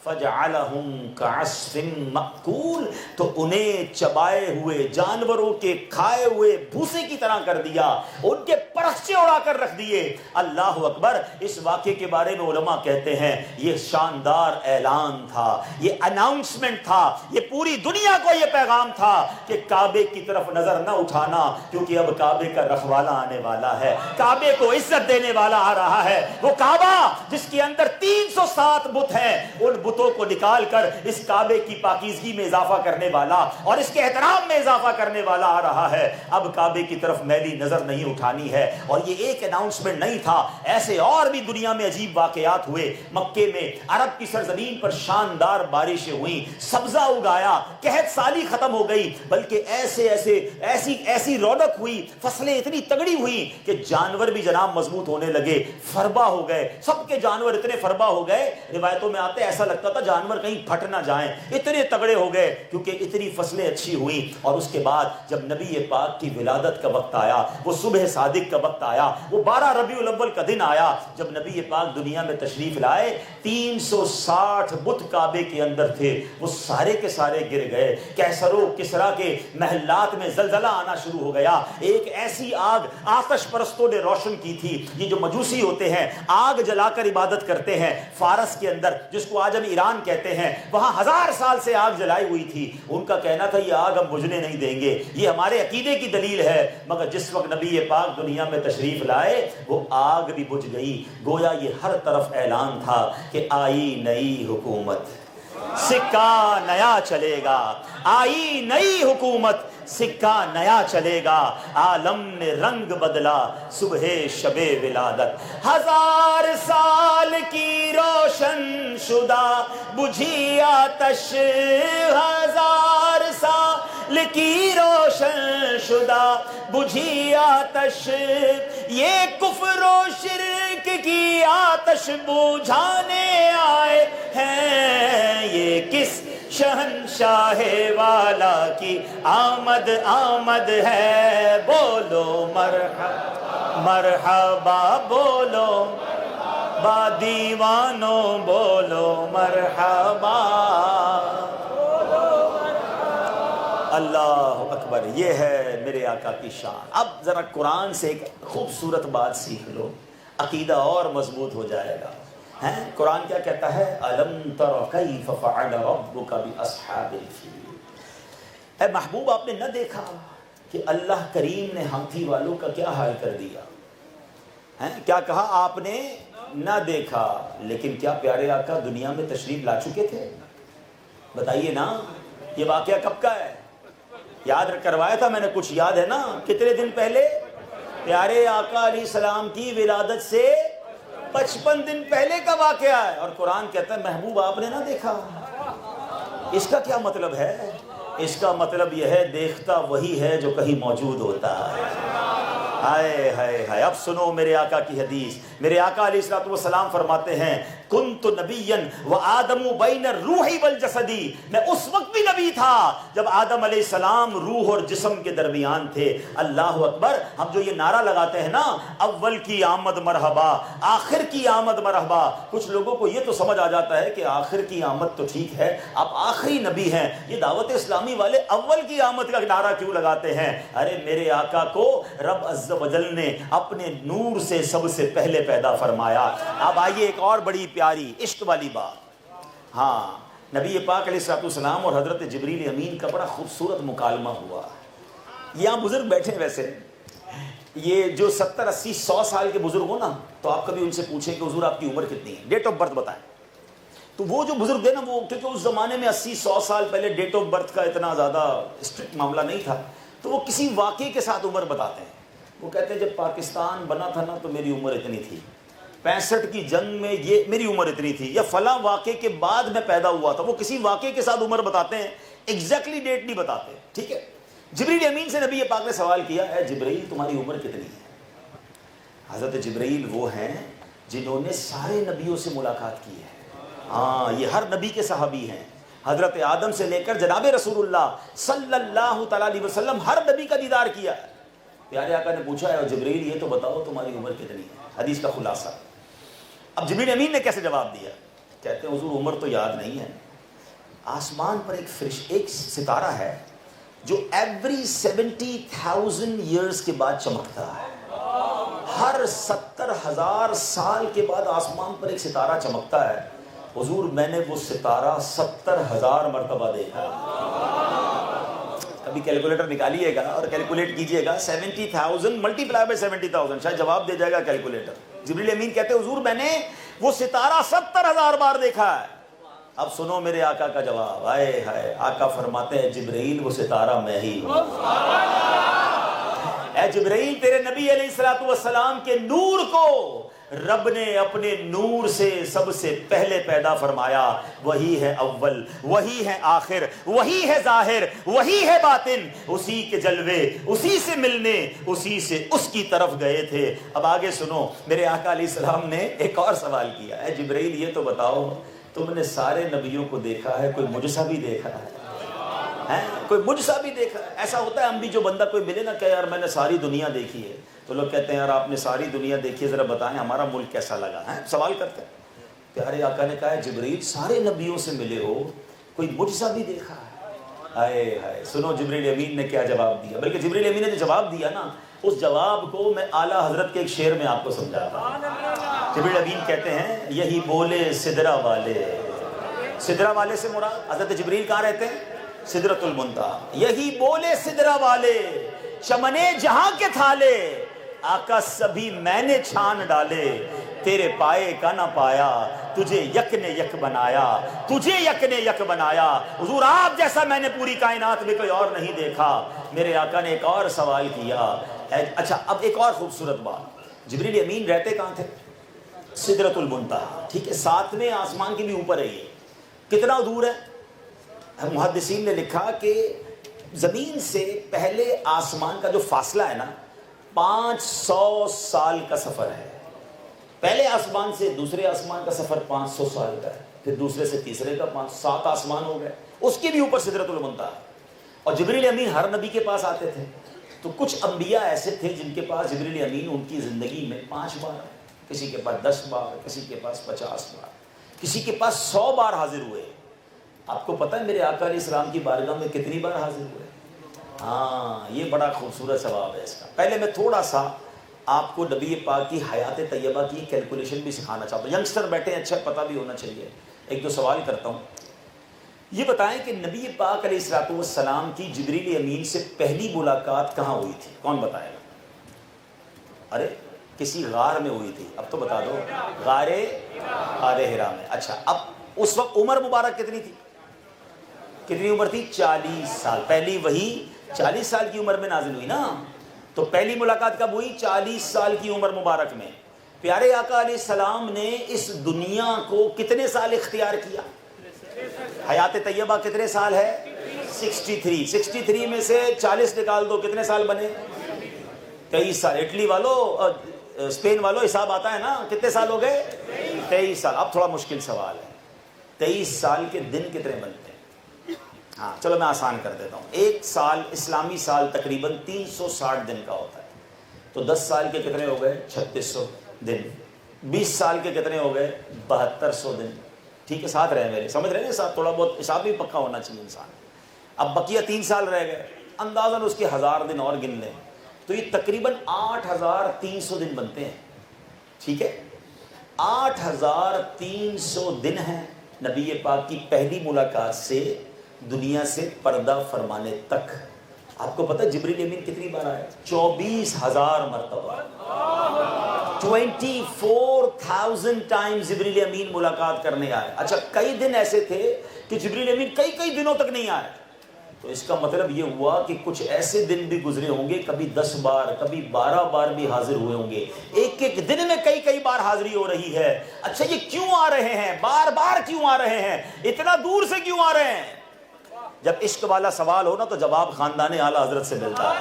فَجَعَلَهُمْ كَعَصْفٍ مَأْكُولٍ، تو انہیں چبائے ہوئے جانوروں کے کھائے ہوئے بھوسے کی طرح کر دیا، ان کے پرچے اڑا کر رکھ دیے۔ اللہ اکبر، اس واقعے کے بارے میں علماء کہتے ہیں یہ شاندار اعلان تھا، یہ اناؤنسمنٹ تھا، یہ پوری دنیا کو یہ پیغام تھا کہ کعبے کی طرف نظر نہ اٹھانا، کیونکہ اب کعبے کا رکھوالا آنے والا ہے، کعبے کو عزت دینے والا آ رہا ہے۔ وہ کعبہ جس کے اندر 307 بت ہیں، ان بتوں کو نکال کر اس کعبے کی پاکیزگی میں اضافہ کرنے والا اور اس کے احترام میں اضافہ کرنے والا آ رہا ہے۔ اب کعبے کی طرف میلی نظر نہیں اٹھانی ہے۔ اور یہ ایک اناؤنسمنٹ نہیں تھا، ایسے اور بھی دنیا میں عجیب واقعات ہوئے۔ مکے میں عرب کی سرزمین پر شاندار بارشیں ہوئیں، سبزہ اگایا، قحط سالی ختم ہو گئی، بلکہ ایسی رونق ہوئی، فصلیں اتنی تگڑی ہوئی کہ جانور بھی جناب مضبوط ہونے لگے، فربا ہو گئے، سب کے جانور اتنے فربا ہو گئے، روایتوں میں آتے ایسا لگتا تھا جانور کہیں پھٹ نہ جائیں، اتنے تگڑے ہو گئے کیونکہ اتنی فصلیں اچھی ہوئیں۔ اور اس کے بعد جب نبی پاک کی ولادت کا وقت آیا، وہ صبح صادق کا وقت آیا، وہ 12 ربیع الاول کا دن آیا، جب نبی پاک دنیا میں تشریف لائے، 360 بت کعبے کے اندر تھے، وہ سارے کے سارے گر گئے۔ کیسر و کسریٰ کے محلات میں زلزلہ آنا شروع ہو گیا۔ ایک ایسی آگ آتش پرستوں نے روشن کی تھی، یہ جو مجوسی ہوتے ہیں آگ جلا کر عبادت کرتے ہیں، فارس کے اندر جس کو آج ہم ایران کہتے ہیں، وہاں 1000 سال سے آگ جلائی ہوئی تھی۔ ان کا کہنا تھا یہ آگ ہم بجھنے نہیں دیں گے، یہ ہمارے عقیدے کی دلیل ہے۔ مگر جس وقت نبی پاک دنیا میں تشریف لائے، وہ آگ بھی بجھ گئی۔ گویا یہ ہر طرف اعلان تھا کہ آئی نئی حکومت، سکہ نیا چلے گا، آئی نئی حکومت، سکہ نیا چلے گا۔ عالم نے رنگ بدلا صبح شب ولادت، 1000 سال کی روشن شدہ بجھی آتش، 1000 سال کی روشن شدہ بجھی آتش، یہ کفر و شرک کی آتش بجھانے آئے ہیں، یہ کس شہنشاہ والا کی آمد آمد ہے، بولو مرحبا مرحبا، بولو با دیوانوں بولو مرحبا. اللہ اکبر. یہ ہے میرے آقا کی شان. اب ذرا قرآن سے ایک خوبصورت بات سیکھ لو, عقیدہ اور مضبوط ہو جائے گا. قرآن کیا کہتا ہے؟ الم تر کیف فعل ربک باصحاب الفیل. اے محبوب آپ نے نہ دیکھا کہ اللہ کریم نے ہاتھی والوں کا کیا حال کر دیا. کیا کہا آپ نے؟ نہ دیکھا. لیکن کیا پیارے آقا دنیا میں تشریف لا چکے تھے؟ بتائیے نا. یہ واقعہ کب کا ہے؟ یاد کروایا تھا میں نے, کچھ یاد ہے نا؟ کتنے دن پہلے؟ پیارے آقا علیہ السلام کی ولادت سے 55 دن پہلے کا واقعہ ہے. اور قرآن کہتا ہے محبوب آپ نے نہ دیکھا. اس کا کیا مطلب ہے؟ اس کا مطلب یہ ہے دیکھتا وہی ہے جو کہیں موجود ہوتا ہے. ہائے ہائے ہائے. اب سنو میرے آقا کی حدیث. میرے آقا علیہ الصلوۃ والسلام فرماتے ہیں کنت نبیا وآدم بین الروح والجسد. میں اس وقت بھی نبی تھا جب آدم علیہ السلام روح اور جسم کے درمیان تھے. اللہ اکبر. ہم جو یہ نعرہ لگاتے ہیں نا, اول کی آمد مرحبا, آخر کی آمد مرحبا, کچھ لوگوں کو یہ تو سمجھ آ جاتا ہے کہ آخر کی آمد تو ٹھیک ہے, آپ آخری نبی ہیں. یہ دعوت اسلامی والے اول کی آمد کا نعرہ کیوں لگاتے ہیں؟ ارے میرے آقا کو رب عز و جل نے اپنے نور سے سب سے پہلے پیدا فرمایا. اب آئیے ایک اور بڑی پیاری عشق والی بات. ہاں, نبی پاک علیہ السلام اور حضرت جبریل امین کا بڑا خوبصورت مکالمہ ہوا. یہاں بزرگ بیٹھے ہیں. ویسے یہ جو 70 80 100 سال کے بزرگ ہو نا, تو آپ کبھی ان سے پوچھیں کہ حضور آپ کی عمر کتنی ہے, ڈیٹ آف برتھ بتائیں. تو وہ جو بزرگ تھے نا, وہ کیونکہ اس زمانے میں 80 100 سال پہلے ڈیٹ آف برتھ کا اتنا زیادہ اسٹرکٹ معاملہ نہیں تھا, تو وہ کسی واقعے کے ساتھ عمر بتاتے ہیں. وہ کہتے ہیں جب پاکستان بنا تھا نا تو میری عمر اتنی تھی, 65 کی جنگ میں یہ میری عمر اتنی تھی, یا فلاں واقعے کے بعد میں پیدا ہوا تھا. وہ کسی واقعے کے ساتھ عمر بتاتے ہیں, ایگزیکٹلی ڈیٹ نہیں بتاتے. ٹھیک ہے. جبریل امین سے نبی پاک نے سوال کیا, اے جبریل تمہاری عمر کتنی ہے؟ حضرت جبریل وہ ہیں جنہوں نے سارے نبیوں سے ملاقات کی ہے. ہاں, یہ ہر نبی کے صحابی ہیں. حضرت آدم سے لے کر جناب رسول اللہ صلی اللہ تعالیٰ علیہ وسلم ہر نبی کا دیدار کیا ہے. پیارے آقا نے پوچھا ہے جبریل یہ تو بتاؤ تمہاری عمر کتنی ہے؟ حدیث کا خلاصہ. اب جبریل امین نے کیسے جواب دیا؟ کہتے ہیں حضور عمر تو یاد نہیں ہے. آسمان پر ایک ستارہ ہے جو ایوری 70,000 ایئرز کے بعد چمکتا ہے. ہر 70,000 سال کے بعد آسمان پر ایک ستارہ چمکتا ہے. حضور میں نے وہ ستارہ 70,000 مرتبہ دیکھا. کبھی کیلکولیٹر نکالیے گا اور کیلکولیٹ کیجئے گا 70,000 ملٹیپلائی بائی 70,000, شاید جواب دے جائے گا کیلکولیٹر. جبریل امین کہتے ہیں حضور میں نے وہ ستارہ 70,000 بار دیکھا ہے. اب سنو میرے آقا کا جواب. آئے ہائے. آقا فرماتے ہیں جبریل وہ ستارہ میں ہی ہوں. اے جبریل تیرے نبی علیہ السلام کے نور کو رب نے اپنے نور سے سب سے پہلے پیدا فرمایا. وہی ہے اول, وہی ہے آخر, وہی ہے ظاہر, وہی ہے باطن. اسی کے جلوے, اسی سے ملنے, اسی سے اس کی طرف گئے تھے. اب آگے سنو. میرے آقا علیہ السلام نے ایک اور سوال کیا. اے جبریل یہ تو بتاؤ تم نے سارے نبیوں کو دیکھا ہے, کوئی مجھ سا بھی دیکھا ہے؟ کوئی مجھ سا بھی دیکھا ہے؟ ایسا ہوتا ہے ہم بھی جو بندہ کوئی ملے نا کہ یار میں نے ساری دنیا دیکھی ہے, تو لوگ کہتے ہیں یار آپ نے ساری دنیا دیکھی ہے, ذرا بتائیں ہمارا ملک کیسا لگا ہے, سوال کرتے ہیں. پیارے آقا نے کہا ہے جبریل سارے نبیوں سے ملے ہو, کوئی مجھ سا بھی دیکھا ہے؟ ہائے ہائے. سنو جبریل امین نے کیا جواب دیا. بلکہ جبریل امین نے جو جواب دیا نا, اس جواب کو میں اعلیٰ حضرت کے ایک شعر میں آپ کو سمجھاتا ہوں. جبریل امین کہتے ہیں یہی بولے سدرا والے. سدرا والے سے مراد حضرت جبریل کہاں رہتے ہیں؟ سدرۃ المنتہا. یہی بولے سدرا والے چمنے جہاں کے تھالے, آقا سبھی میں نے چھان ڈالے. تیرے پائے کا نہ پایا, تجھے یک نے یک بنایا, تجھے یک نے یک بنایا. حضور آپ جیسا میں نے پوری کائنات میں کوئی اور نہیں دیکھا. میرے آقا نے ایک اور سوال کیا. اچھا اب ایک اور خوبصورت بات. جبریل امین رہتے کہاں تھے؟ سدرۃ المنتہا. ٹھیک ہے, 7ویں آسمان کے بھی اوپر ہے. یہ کتنا دور ہے؟ محدثین نے لکھا کہ زمین سے پہلے آسمان کا جو فاصلہ ہے نا 500 سال کا سفر ہے. پہلے آسمان سے دوسرے آسمان کا سفر 500 سال کا ہے, پھر دوسرے سے تیسرے کا 7 آسمان ہو گئے. اس کے بھی اوپر سدرۃ المنتہا. اور جبریل امین ہر نبی کے پاس آتے تھے. تو کچھ انبیاء ایسے تھے جن کے پاس جبریل امین ان کی زندگی میں 5 بار آئے. کسی کے پاس 10 بار، کسی کے پاس 50 بار، کسی کے پاس 100 بار حاضر ہوئے۔ آپ کو پتہ ہے میرے آقا علیہ السلام کی بارگاہ میں کتنی بار حاضر ہوئے؟ ہاں، یہ بڑا خوبصورت ثواب ہے اس کا۔ پہلے میں تھوڑا سا آپ کو نبی پاک کی حیات طیبہ کی کیلکولیشن بھی سکھانا چاہتا ہوں۔ ینگسٹر بیٹھے ہیں، اچھا پتہ بھی ہونا چاہیے۔ ایک دو سوال کرتا ہوں، یہ بتائیں کہ نبی پاک علیہ السلام کی جبریل امین سے پہلی ملاقات کہاں ہوئی تھی؟ کون بتائے گا؟ ارے کسی غار میں ہوئی تھی، اب تو بتا دو۔ غار حرا میں۔ اچھا، اب اس وقت عمر مبارک کتنی تھی؟ کتنی عمر تھی؟ 40 سال۔ پہلی وہی 40 سال کی عمر میں نازل ہوئی نا، تو پہلی ملاقات کب ہوئی؟ 40 سال کی عمر مبارک میں۔ پیارے آقا علیہ السلام نے اس دنیا کو کتنے سال اختیار کیا؟ حیات طیبہ کتنے سال ہے؟ 63 میں سے 40 نکال دو، کتنے سال بنے؟ 23 سال۔ اٹلی والو، اسپین والو حساب آتا ہے نا، کتنے سال ہو گئے؟ 23 سال۔ اب تھوڑا مشکل سوال ہے، 23 سال کے دن کتنے بنتے ہیں؟ ہاں چلو میں آسان کر دیتا ہوں۔ ایک سال اسلامی سال تقریباً 360 دن کا ہوتا ہے، تو 10 سال کے کتنے ہو گئے؟ 3600 دن۔ 20 سال کے کتنے ہو گئے؟ 7200 دن۔ ٹھیک ہے، ساتھ رہے میرے، سمجھ رہے ہیں ساتھ؟ تھوڑا بہت حساب بھی پکا ہونا چاہیے انسان۔ اب بقیہ 3 سال رہ گئے، اندازاً اس کے 1000 دن اور گن لیں، تو یہ تقریباً 8300 دن بنتے ہیں۔ ٹھیک ہے، 8300 دن ہیں نبی پاک کی پہلی ملاقات سے دنیا سے پردہ فرمانے تک۔ آپ کو پتہ جبریل امین کتنی بار آئے؟ 24000 مرتبہ، 24,000 ٹائمز جبریل امین ملاقات کرنے آئے۔ اچھا، کئی دن ایسے تھے کہ جبریل امین کئی دنوں تک نہیں آئے، تو اس کا مطلب یہ ہوا کہ کچھ ایسے دن بھی گزرے ہوں گے، کبھی 10 بار کبھی 12 بار بھی حاضر ہوئے ہوں گے، ایک دن میں کئی بار حاضری ہو رہی ہے۔ اچھا، یہ کیوں آ رہے ہیں؟ بار کیوں آ رہے ہیں؟ اتنا دور سے کیوں آ رہے ہیں؟ جب عشق والا سوال ہو نا تو جواب خاندان اعلیٰ حضرت سے ملتا ہے۔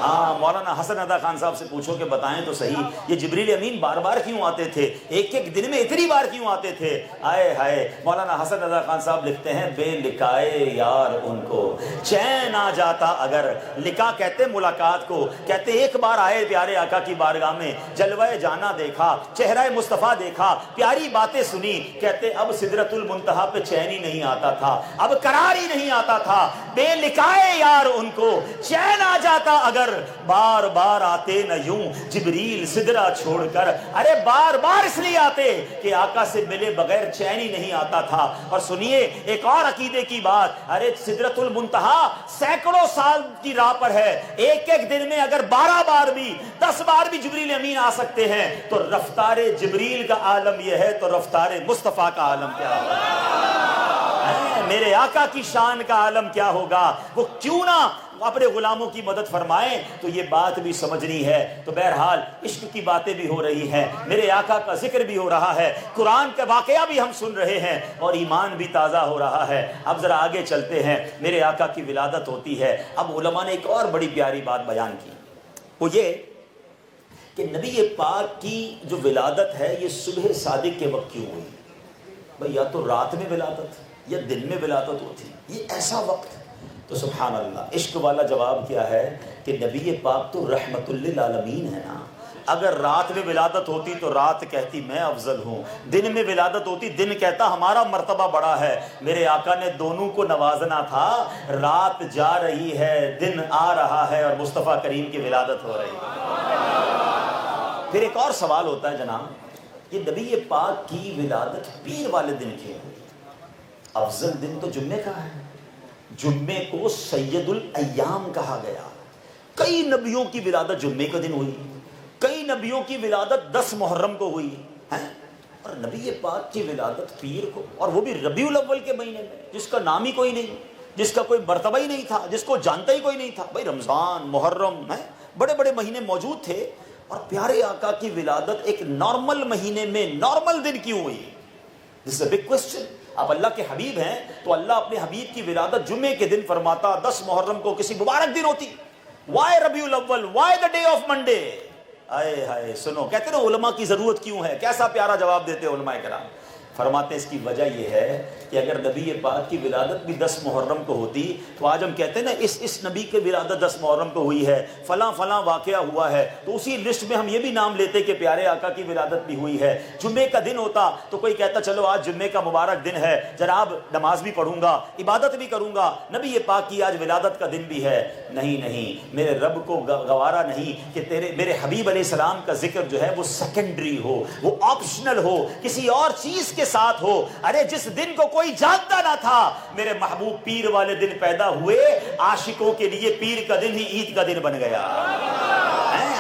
ہاں، مولانا حسن ادا خان صاحب سے پوچھو کہ بتائیں تو صحیح، یہ جبریل امین بار کیوں آتے تھے؟ ایک دن میں اتنی بار کیوں آتے تھے؟ آئے ہائے، مولانا حسن ادا خان صاحب لکھتے ہیں، بے لکھائے یار ان کو چین آ جاتا اگر۔ لکھا کہتے ملاقات کو، کہتے ایک بار آئے پیارے آقا کی بارگاہ میں، جلوہ جانا دیکھا، چہرہ مصطفیٰ دیکھا، پیاری باتیں سنی، کہتے اب سدرۃ المنتہا پہ چین ہی نہیں آتا تھا، اب قرار ہی نہیں آتا تھا۔ بے لکھائے یار ان کو چین آ جاتا اگر، بار آتے نہ یوں جبریل سدرہ چھوڑ کر۔ ارے بار اس لیے آتے کہ آقا سے ملے بغیر چین ہی نہیں آتا تھا۔ اور سنیے ایک اور عقیدے کی بات، ارے سدرۃ المنتہا سینکڑوں سال کی راہ پر ہے، ایک دن میں اگر 12 بار بھی 10 بار بھی جبریل امین آ سکتے ہیں، تو رفتار جبریل کا عالم یہ ہے، تو رفتار مصطفیٰ کا عالم کیا ہوگا؟ میرے آقا کی شان کا عالم کیا ہوگا؟ وہ کیوں نہ اپنے غلاموں کی مدد فرمائیں؟ تو یہ بات بھی سمجھنی ہے۔ تو بہرحال عشق کی باتیں بھی ہو رہی ہیں، میرے آقا کا ذکر بھی ہو رہا ہے، قرآن کا واقعہ بھی ہم سن رہے ہیں، اور ایمان بھی تازہ ہو رہا ہے۔ اب ذرا آگے چلتے ہیں، میرے آقا کی ولادت ہوتی ہے۔ اب علماء نے ایک اور بڑی پیاری بات بیان کی، وہ یہ کہ نبی پاک کی جو ولادت ہے یہ صبح صادق کے وقت کیوں ہوئی؟ بھئی یا تو رات میں ولادت یا دن میں ولادت ہوتی، یہ ایسا وقت؟ تو سبحان اللہ، عشق والا جواب کیا ہے کہ نبی پاک تو رحمت للعالمین ہے نا۔ اگر رات میں ولادت ہوتی تو رات کہتی میں افضل ہوں، دن میں ولادت ہوتی دن کہتا ہمارا مرتبہ بڑا ہے۔ میرے آقا نے دونوں کو نوازنا تھا، رات جا رہی ہے، دن آ رہا ہے، اور مصطفیٰ کریم کی ولادت ہو رہی ہے۔ پھر ایک اور سوال ہوتا ہے جناب، یہ نبی پاک کی ولادت پیر والے دن کیوں ہوئی؟ افضل دن تو جمعے کا ہے، جمعے کو سید الایام کہا گیا۔ کئی نبیوں کی ولادت جمعے کا دن ہوئی، کئی نبیوں کی ولادت 10 محرم کو ہوئی ہے، اور نبی پاک کی ولادت پیر کو، اور وہ بھی ربیع الاول کے مہینے میں، جس کا نام ہی کوئی نہیں، جس کا کوئی مرتبہ ہی نہیں تھا، جس کو جانتا ہی کوئی نہیں تھا۔ بھائی رمضان، محرم ہے، بڑے بڑے مہینے موجود تھے، اور پیارے آقا کی ولادت ایک نارمل مہینے میں نارمل دن کیوں ہوئی؟ دس از اے بگ کوسچن۔ آپ اللہ کے حبیب ہیں تو اللہ اپنے حبیب کی ولادت جمعے کے دن فرماتا، 10 محرم کو کسی مبارک دن ہوتی۔ وائی ربیع الاول؟ Why the day of Monday? آئے ہائے، سنو، کہتے ہیں علماء کی ضرورت کیوں ہے؟ کیسا پیارا جواب دیتے علماء کرام، فرماتے ہیں اس کی وجہ یہ ہے کہ اگر نبی پاک کی ولادت بھی 10 محرم کو ہوتی تو آج ہم کہتے ہیں نا اس نبی کی ولادت 10 محرم کو ہوئی ہے، فلاں فلاں واقعہ ہوا ہے، تو اسی لسٹ میں ہم یہ بھی نام لیتے کہ پیارے آقا کی ولادت بھی ہوئی ہے۔ جمعے کا دن ہوتا تو کوئی کہتا چلو آج جمعے کا مبارک دن ہے، جناب نماز بھی پڑھوں گا، عبادت بھی کروں گا، نبی پاک کی آج ولادت کا دن بھی ہے۔ نہیں، میرے رب کو گوارا نہیں کہ میرے حبیب علیہ السلام کا ذکر جو ہے وہ سیکنڈری ہو، وہ آپشنل ہو، کسی اور چیز کے ساتھ ہو۔ ارے جس دن کو کوئی جانتا نہ تھا، میرے محبوب پیر والے دن پیدا ہوئے، عاشقوں کے لیے پیر کا دن ہی عید کا دن بن گیا۔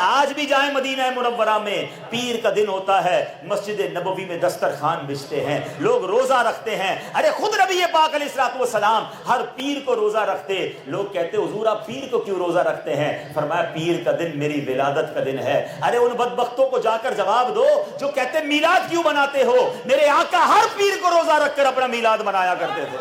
آج بھی جائیں مدینہ منورہ میں، پیر کا دن ہوتا ہے، مسجد نبوی میں دسترخوان بچتے ہیں، لوگ روزہ رکھتے ہیں۔ ارے خود نبی پاک علیہ السلام ہر پیر کو روزہ رکھتے۔ لوگ کہتے حضور آپ پیر کو کیوں روزہ رکھتے ہیں؟ فرمایا پیر کا دن میری ولادت کا دن ہے۔ ارے ان بدبختوں کو جا کر جواب دو جو کہتے میلاد کیوں مناتے ہو؟ میرے آقا ہر پیر کو روزہ رکھ کر اپنا میلاد منایا کرتے تھے۔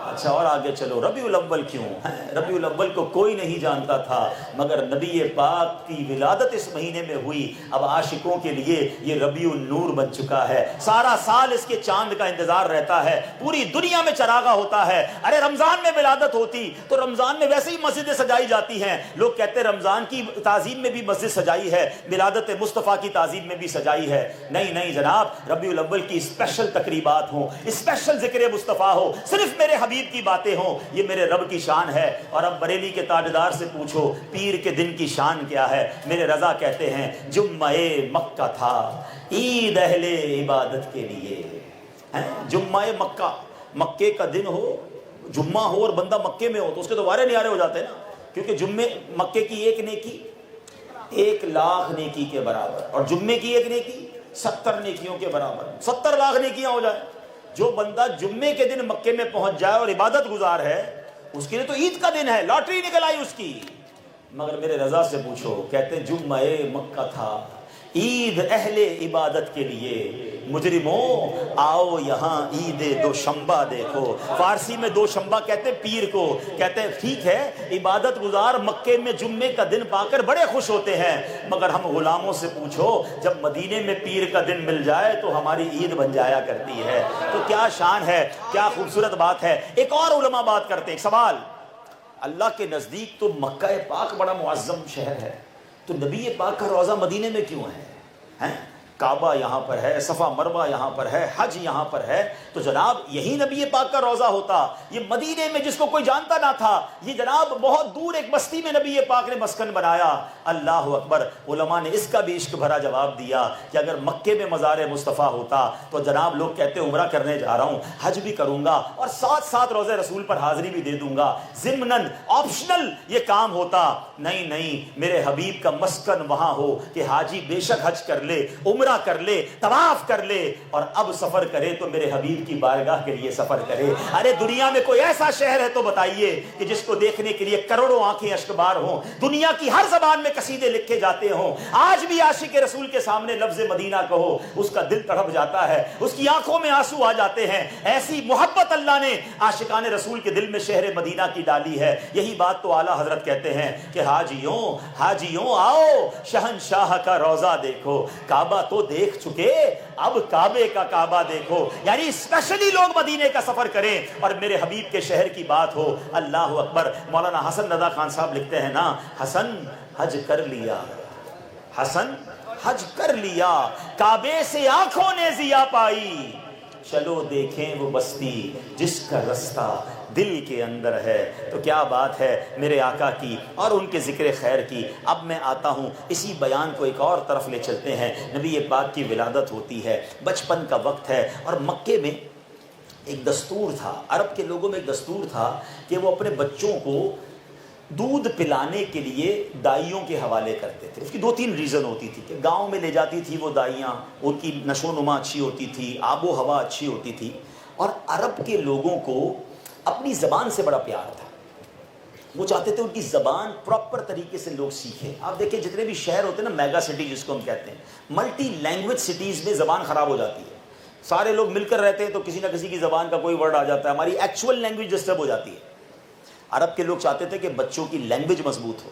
اچھا اور آگے چلو، ربیع الاول کیوں؟ ربیع الاول کو کوئی نہیں جانتا تھا، مگر نبی پاک کی ولادت اس مہینے میں ہوئی۔ اب عاشقوں کے لیے یہ ربیع النور بن چکا ہے، سارا سال اس کے چاند کا انتظار رہتا ہے، پوری دنیا میں چراغا ہوتا ہے۔ ارے رمضان میں ولادت ہوتی تو رمضان میں ویسے ہی مسجدیں سجائی جاتی ہیں، لوگ کہتے ہیں رمضان کی تعظیم میں بھی مسجد سجائی ہے، ولادت مصطفیٰ کی تعظیم میں بھی سجائی ہے۔ نہیں جناب، ربیع الاول کی اسپیشل تقریبات ہوں، اسپیشل ذکر مصطفیٰ ہو، صرف میرے حبیب کی باتیں ہوں، یہ میرے رب کی شان ہے۔ اور اب بریلی کے تاجدار سے پوچھو پیر کے دن کی شان کیا ہے؟ میرے رضا کہتے ہیں جمعہ مکہ تھا عید اہل عبادت کے لیے۔ جمعہ مکہ، مکے کا دن ہو، جمعہ ہو اور بندہ مکے میں ہو تو اس کے تو وارے نیارے ہو جاتے ہیں نا، کیونکہ جمعے مکے کی ایک نیکی 1,00,000 نیکی کے برابر، اور جمعے کی ایک نیکی 70 نیکیوں کے برابر، 70 لاکھ نیکیاں ہو جائیں۔ جو بندہ جمعے کے دن مکے میں پہنچ جائے اور عبادت گزار ہے، اس کے لیے تو عید کا دن ہے، لاٹری نکل آئی اس کی۔ مگر میرے رضا سے پوچھو، کہتے ہیں جمعہ مکہ تھا عید اہل عبادت کے لیے، مجرموں آؤ یہاں عید دوشنبہ دیکھو۔ فارسی میں دوشنبہ کہتے پیر کو، کہتے ہیں ٹھیک ہے عبادت گزار مکے میں جمعے کا دن پا کر بڑے خوش ہوتے ہیں، مگر ہم غلاموں سے پوچھو جب مدینے میں پیر کا دن مل جائے تو ہماری عید بن جایا کرتی ہے۔ تو کیا شان ہے، کیا خوبصورت بات ہے۔ ایک اور علماء بات کرتے ہیں، ایک سوال، اللہ کے نزدیک تو مکہ پاک بڑا معظم شہر ہے، تو نبی پاک کا روضہ مدینے میں کیوں ہے؟ کعبہ یہاں پر ہے، صفا مروہ یہاں پر ہے، حج یہاں پر ہے، تو جناب یہی نبی پاک کا روضہ ہوتا۔ یہ مدینے میں جس کو کوئی جانتا نہ تھا، یہ جناب بہت دور ایک بستی میں نبی پاک نے مسکن بنایا۔ اللہ اکبر۔ علماء نے اس کا بھی عشق بھرا جواب دیا کہ اگر مکے میں مزار مصطفیٰ ہوتا تو جناب لوگ کہتے عمرہ کرنے جا رہا ہوں، حج بھی کروں گا اور ساتھ روضہ رسول پر حاضری بھی دے دوں گا، ضمناً آپشنل یہ کام ہوتا۔ نہیں، میرے حبیب کا مسکن وہاں ہو کہ حاجی بے شک حج کر لے، عمرہ کر لے، طواف کر لے، اور اب سفر کرے تو میرے حبیب کی بارگاہ کے لیے سفر کرے۔ ارے دنیا میں کوئی ایسا شہر ہے تو بتائیے کہ جس کو دیکھنے کے لیے کروڑوں آنکھیں اشکبار ہوں، دنیا کی ہر زبان میں قصیدے لکھے جاتے ہوں، آج بھی عاشق رسول کے سامنے لفظ مدینہ کہو اس کا دل تڑپ جاتا ہے، اس کی آنکھوں میں آنسو آ جاتے ہیں۔ ایسی محبت اللہ نے عاشقان رسول کے دل میں شہر مدینہ کی ڈالی ہے۔ یہی بات تو اعلیٰ حضرت کہتے ہیں کہ حاجیوں آؤ شہنشاہ کا روضہ دیکھو، کعبہ تو دیکھ چکے اب کعبے کا کعبہ دیکھو۔ یعنی اسپیشلی لوگ مدینے کا سفر کریں اور میرے حبیب کے شہر کی بات ہو۔ اللہ اکبر۔ مولانا حسن رضا خان صاحب لکھتے ہیں نا، حسن حج کر لیا، حسن حج کر لیا، کعبے سے آنکھوں نے ضیا پائی، چلو دیکھیں وہ بستی جس کا رستہ دل کے اندر ہے۔ تو کیا بات ہے میرے آقا کی اور ان کے ذکر خیر کی۔ اب میں آتا ہوں اسی بیان کو ایک اور طرف لے چلتے ہیں۔ نبی پاک کی ولادت ہوتی ہے، بچپن کا وقت ہے، اور مکے میں ایک دستور تھا، عرب کے لوگوں میں ایک دستور تھا کہ وہ اپنے بچوں کو دودھ پلانے کے لیے دائیوں کے حوالے کرتے تھے۔ اس کی 2-3 ریزن ہوتی تھی کہ گاؤں میں لے جاتی تھی وہ دائیاں، ان کی نشو و نما اچھی ہوتی تھی، آب و ہوا اچھی ہوتی تھی، اور عرب کے لوگوں کو اپنی زبان سے بڑا پیار تھا۔ وہ چاہتے تھے ان کی زبان پراپر طریقے سے لوگ سیکھیں۔ آپ دیکھیں جتنے بھی شہر ہوتے ہیں نا، میگا سٹی جس کو ہم کہتے ہیں، ملٹی لینگویج سٹیز میں زبان خراب ہو جاتی ہے، سارے لوگ مل کر رہتے ہیں تو کسی نہ کسی کی زبان کا کوئی ورڈ آ جاتا ہے، ہماری ایکچوئل لینگویج ڈسٹرب ہو جاتی ہے۔ عرب کے لوگ چاہتے تھے کہ بچوں کی لینگویج مضبوط ہو،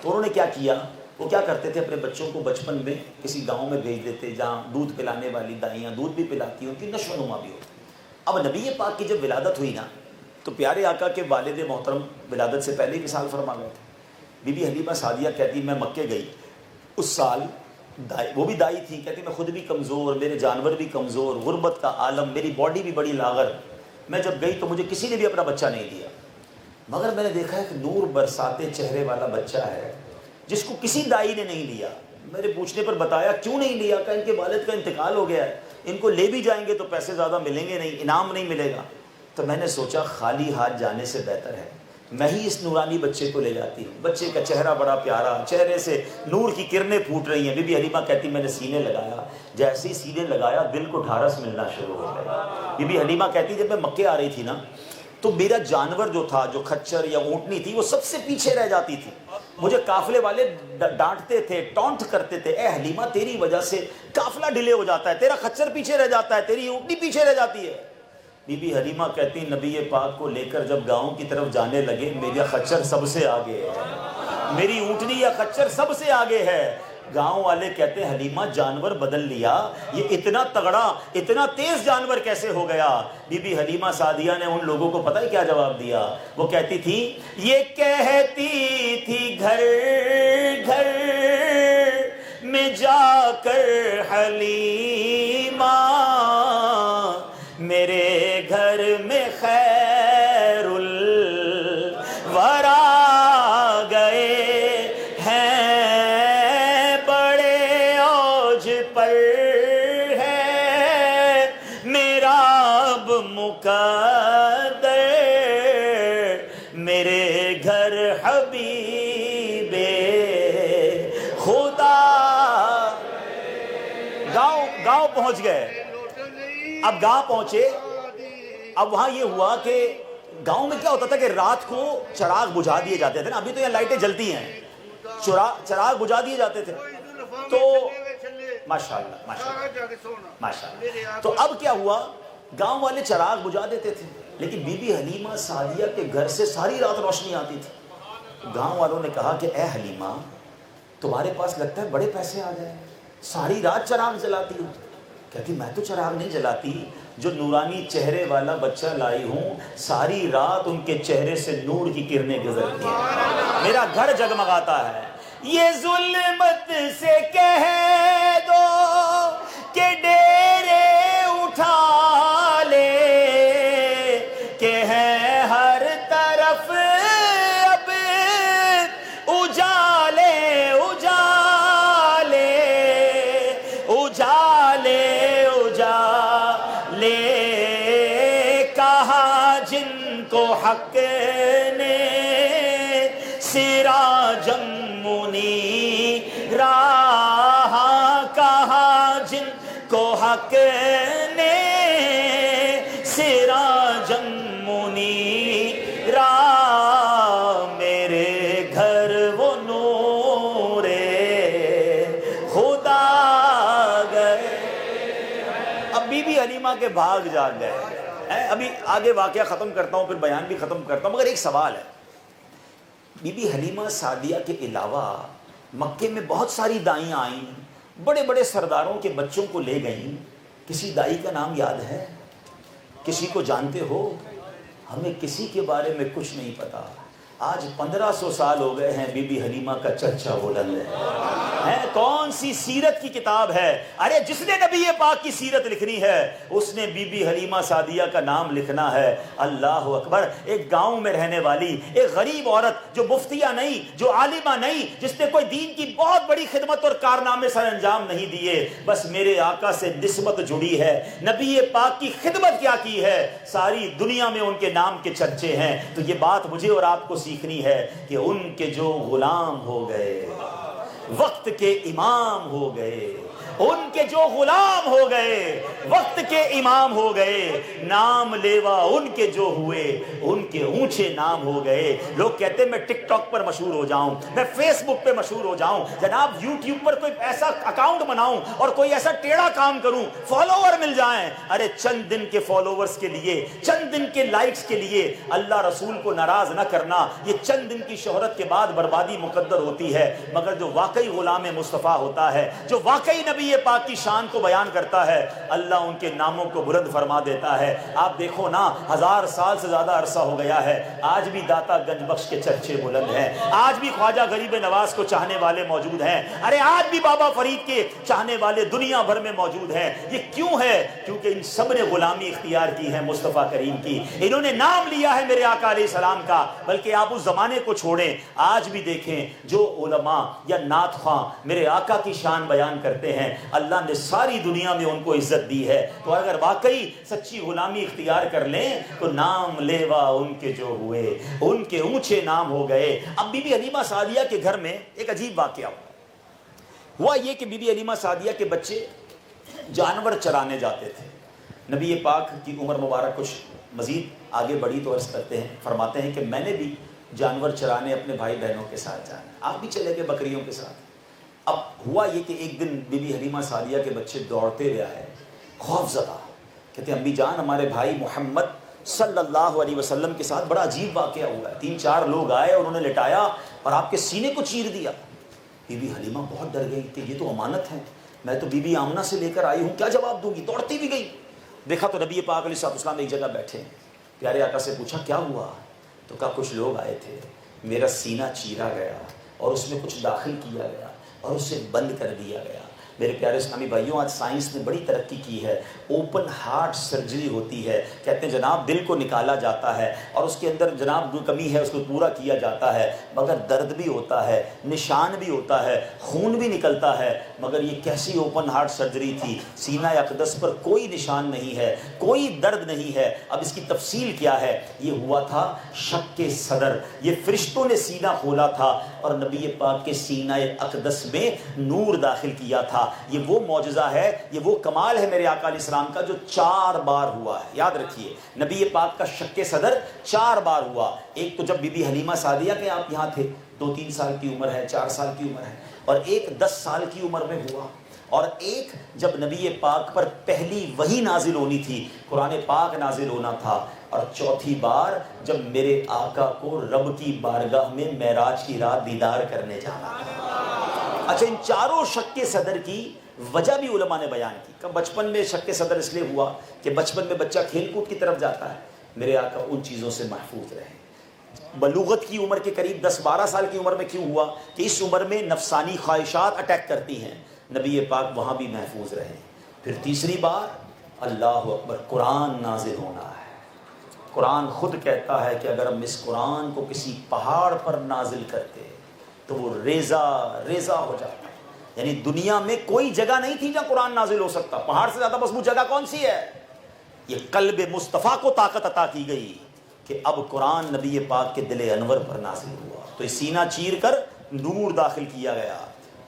تو انہوں نے کیا کیا، وہ کیا کرتے تھے، اپنے بچوں کو بچپن میں کسی گاؤں میں بھیج دیتے جہاں دودھ پلانے والی دائیاں دودھ بھی پلاتی، ان کی نشو و نما بھی ہوتی۔ اب نبی پاک کی جب ولادت ہوئی نا تو پیارے آقا کے والد محترم ولادت سے پہلے ہی وصال فرما گئے تھے۔ بی بی حلیمہ سعدیہ کہتی میں مکے گئی اس سال، وہ بھی دائی تھی، کہتی میں خود بھی کمزور، میرے جانور بھی کمزور، غربت کا عالم، میری باڈی بھی بڑی لاغر، میں جب گئی تو مجھے کسی نے بھی اپنا بچہ نہیں دیا، مگر میں نے دیکھا ایک نور برساتے چہرے والا بچہ ہے جس کو کسی دائی نے نہیں لیا۔ میرے پوچھنے پر بتایا کیوں نہیں لیا، کہ ان کے والد کا انتقال ہو گیا ہے، ان کو لے بھی جائیں گے تو پیسے زیادہ ملیں گے نہیں، انعام نہیں ملے گا۔ تو میں نے سوچا خالی ہاتھ جانے سے بہتر ہے میں ہی اس نورانی بچے کو لے جاتی ہوں۔ بچے کا چہرہ بڑا پیارا، چہرے سے نور کی کرنیں پھوٹ رہی ہیں۔ بی بی حلیمہ کہتی میں نے سینے لگایا، جیسے ہی سینے لگایا دل کو ڈھارس ملنا شروع ہو گیا۔ بی بی حلیمہ کہتی جب میں مکے آ رہی تھی نا تو میرا جانور جو تھا، جو کھچر یا اونٹنی تھی، وہ سب سے پیچھے رہ جاتی تھی۔ مجھے قافلے والے ڈانٹتے تھے، ٹونٹ کرتے تھے، اے حلیمہ تیری وجہ سے قافلہ ڈیلے ہو جاتا ہے، تیرا کھچر پیچھے رہ جاتا ہے، تیری اونٹنی پیچھے رہ جاتی ہے۔ بی بی حلیمہ کہتی نبی پاک کو لے کر جب گاؤں کی طرف جانے لگے، میرا خچر سب سے آگے ہے، میری اونٹنی یا خچر سب سے آگے ہے۔ گاؤں والے کہتے ہیں حلیمہ جانور بدل لیا، یہ اتنا تگڑا اتنا تیز جانور کیسے ہو گیا؟ بی بی حلیمہ سعدیہ نے ان لوگوں کو پتہ ہے کیا جواب دیا؟ وہ کہتی تھی یہ کہتی تھی گھر گھر میں جا کر حلیمہ، میرے گھر میں خیر الورا گئے ہیں، بڑے اوج پر ہے میرا اب مقدر، میرے گھر حبیب خدا۔ گاؤں پہنچ گئے، اب گاؤں پہنچے، اب وہاں یہ ہوا کہ گاؤں میں کیا ہوتا تھا کہ رات کو چراغ بجھا دیے جاتے تھے نا، ابھی تو یہاں لائٹیں جلتی ہیں، چراغ بجھا دیے جاتے تھے تو ماشاءاللہ ماشاءاللہ۔ تو اب کیا ہوا، گاؤں والے چراغ بجھا دیتے تھے، لیکن بی بی حلیمہ سعدیہ کے گھر سے ساری رات روشنی آتی تھی۔ گاؤں والوں نے کہا کہ اے حلیمہ تمہارے پاس لگتا ہے بڑے پیسے آ گئے، ساری رات چراغ جلاتی ہوں۔ کہتی میں تو چراغ نہیں جلاتی، جو نورانی چہرے والا بچہ لائی ہوں ساری رات ان کے چہرے سے نور کی کرنیں گزرتی ہیں، میرا گھر جگمگاتا ہے۔ یہ ظلمت سے کہہ دو کہ ڈیرے اٹھا لے، کہ ہے ہر طرف اب اجالے اجالے اجالے اجالے، کہا جن کو حق نے سراجم منیرا، کہا جن کو حق نے سراجم منیرا، میرے گھر وہ نور خدا گئے۔ اب بی بی حلیمہ کے بھاگ جاگ گئے۔ ابھی آگے واقعہ ختم کرتا ہوں، پھر بیان بھی ختم کرتا ہوں، مگر ایک سوال ہے۔ بی بی حلیمہ سعدیہ کے علاوہ مکے میں بہت ساری دائیاں آئیں، بڑے بڑے سرداروں کے بچوں کو لے گئیں، کسی دائی کا نام یاد ہے؟ کسی کو جانتے ہو؟ ہمیں کسی کے بارے میں کچھ نہیں پتا۔ آج 1500 سال ہو گئے ہیں، بی بی حلیمہ کا چرچا بلند ہے۔ کون سی سیرت کی کتاب ہے؟ ارے جس نے نبی پاک کی سیرت لکھنی ہے اس نے بی بی حلیمہ سعدیہ کا نام لکھنا ہے۔ اللہ اکبر۔ ایک گاؤں میں رہنے والی ایک غریب عورت جو مفتیہ نہیں، جو عالمہ نہیں، جس نے کوئی دین کی بہت بڑی خدمت اور کارنامے سر انجام نہیں دیے، بس میرے آقا سے نسبت جڑی ہے، نبی پاک کی خدمت کیا کی ہے، ساری دنیا میں ان کے نام کے چرچے ہیں۔ تو یہ بات مجھے اور آپ کو سیکھنی ہے کہ ان کے جو غلام ہو گئے، وقت کے امام ہو گئے، ان کے جو غلام ہو گئے، وقت کے امام ہو گئے، نام لیوا ان کے جو ہوئے، ان کے اونچے نام ہو گئے۔ لوگ کہتے ہیں میں ٹک ٹاک پر مشہور ہو جاؤں، میں فیس بک پہ مشہور ہو جاؤں، جناب یوٹیوب پر کوئی ایسا اکاؤنٹ بناؤں اور کوئی ایسا ٹیڑھا کام کروں، فالوور مل جائیں۔ ارے چند دن کے فالوورز کے لیے، چند دن کے لائکس کے لیے اللہ رسول کو ناراض نہ کرنا، یہ چند دن کی شہرت کے بعد بربادی مقدر ہوتی ہے۔ مگر جو واقعی غلام مصطفیٰ ہوتا ہے، جو واقعی نبی پاک کی شان کو بیان کرتا ہے، اللہ ان کے ناموں کو بلند فرما دیتا ہے۔ آپ دیکھو نا، 1000 سال سے زیادہ عرصہ ہو گیا ہے، آج بھی داتا گنج بخش کے چرچے بلند ہیں، آج بھی خواجہ غریب نواز کو چاہنے والے موجود ہیں، ارے آج بھی بابا فرید کے چاہنے والے دنیا بھر میں موجود ہیں۔ یہ کیوں ہے؟ کیونکہ ان سب نے غلامی اختیار کی ہے مصطفیٰ کریم کی، انہوں نے نام لیا ہے میرے آقا علیہ السلام کا۔ بلکہ آپ اس زمانے کو چھوڑیں، آج بھی دیکھیں جو علماء یا نعت خواں میرے آقا کی شان بیان کرتے ہیں، اللہ نے ساری دنیا میں ان کو عزت دی ہے۔ تو اگر واقعی سچی غلامی اختیار کر لیں تو نام لیوا ان کے جو ہوئے، ان کے اونچے نام ہو گئے۔ اب بی بی حلیمہ سعدیہ کے گھر میں ایک عجیب واقعہ ہوا یہ کہ بی بی حلیمہ سعدیہ کے بچے جانور چرانے جاتے تھے۔ نبی پاک کی عمر مبارک کچھ مزید آگے بڑھی تو عرض کرتے ہیں، فرماتے ہیں کہ میں نے بھی جانور چرانے اپنے بھائی بہنوں کے ساتھ جانا، آپ بھی چلے گئے بکریوں کے ساتھ۔ اب ہوا یہ کہ ایک دن بی بی حلیمہ سعدیہ کے بچے دوڑتے ہوئے آئے، خوف زدہ، کہتے ہیں امی جان ہمارے بھائی محمد صلی اللہ علیہ وسلم کے ساتھ بڑا عجیب واقعہ ہوا ہے، 3-4 لوگ آئے، انہوں نے لٹایا اور آپ کے سینے کو چیر دیا۔ بی بی حلیمہ بہت ڈر گئی کہ یہ تو امانت ہے، میں تو بی بی آمنہ سے لے کر آئی ہوں، کیا جواب دوں گی؟ دوڑتی بھی گئی۔ دیکھا تو نبی پاک علیہ السلام ایک جگہ بیٹھے، پیارے آقا سے پوچھا کیا ہوا؟ تو کہا کچھ لوگ آئے تھے، میرا سینہ چیرا گیا اور اس میں کچھ داخل کیا گیا اور اسے بند کر دیا گیا۔ میرے پیارے اسلامی بھائیوں، آج سائنس نے بڑی ترقی کی ہے، اوپن ہارٹ سرجری ہوتی ہے، کہتے ہیں جناب دل کو نکالا جاتا ہے اور اس کے اندر جناب جو کمی ہے اس کو پورا کیا جاتا ہے، مگر درد بھی ہوتا ہے، نشان بھی ہوتا ہے، خون بھی نکلتا ہے۔ مگر یہ کیسی اوپن ہارٹ سرجری تھی، سینہ اقدس پر کوئی نشان نہیں ہے، کوئی درد نہیں ہے۔ اب اس کی تفصیل کیا ہے؟ یہ ہوا تھا شق صدر، یہ فرشتوں نے سینہ کھولا تھا اور نبی پاک کے سینہ اقدس میں نور داخل کیا تھا۔ یہ وہ معجزہ ہے، یہ وہ کمال ہے میرے آقا علیہ السلام کا جو 4 بار ہوا ہے۔ یاد رکھیے نبی پاک کا شق صدر 4 بار ہوا۔ ایک تو جب بی بی حلیمہ سعدیہ کے آپ یہاں تھے، 2-3 سال کی عمر ہے، 4 سال کی عمر ہے، اور ایک 10 سال کی عمر میں ہوا، اور ایک جب نبی پاک پر پہلی وحی نازل ہونی تھی، قرآن پاک نازل ہونا تھا، اور چوتھی بار جب میرے آقا کو رب کی بارگاہ میں معراج کی رات دیدار کرنے جانا تھا۔ اچھا، ان چاروں شق صدر کی وجہ بھی علماء نے بیان کی کہ بچپن میں شق صدر اس لیے ہوا کہ بچپن میں بچہ کھیل کود کی طرف جاتا ہے، میرے آقا ان چیزوں سے محفوظ رہے۔ بلوغت کی عمر کے قریب 10-12 سال کی عمر میں کیوں ہوا کہ اس عمر میں نفسانی خواہشات اٹیک کرتی ہیں، نبی پاک وہاں بھی محفوظ رہے۔ پھر تیسری بار اللہ اکبر، قرآن نازل ہونا ہے۔ قرآن خود کہتا ہے کہ اگر ہم اس قرآن کو کسی پہاڑ پر نازل کرتے تو وہ ریزہ ریزہ ہو جاتا، یعنی دنیا میں کوئی جگہ نہیں تھی جہاں قرآن نازل ہو سکتا، پہاڑ سے زیادہ مضبوط جگہ کون سی ہے؟ یہ قلب مصطفیٰ کو طاقت عطا کی گئی کہ اب قرآن نبی پاک کے دل انور پر نازل ہوا، تو یہ سینہ چیر کر نور داخل کیا گیا۔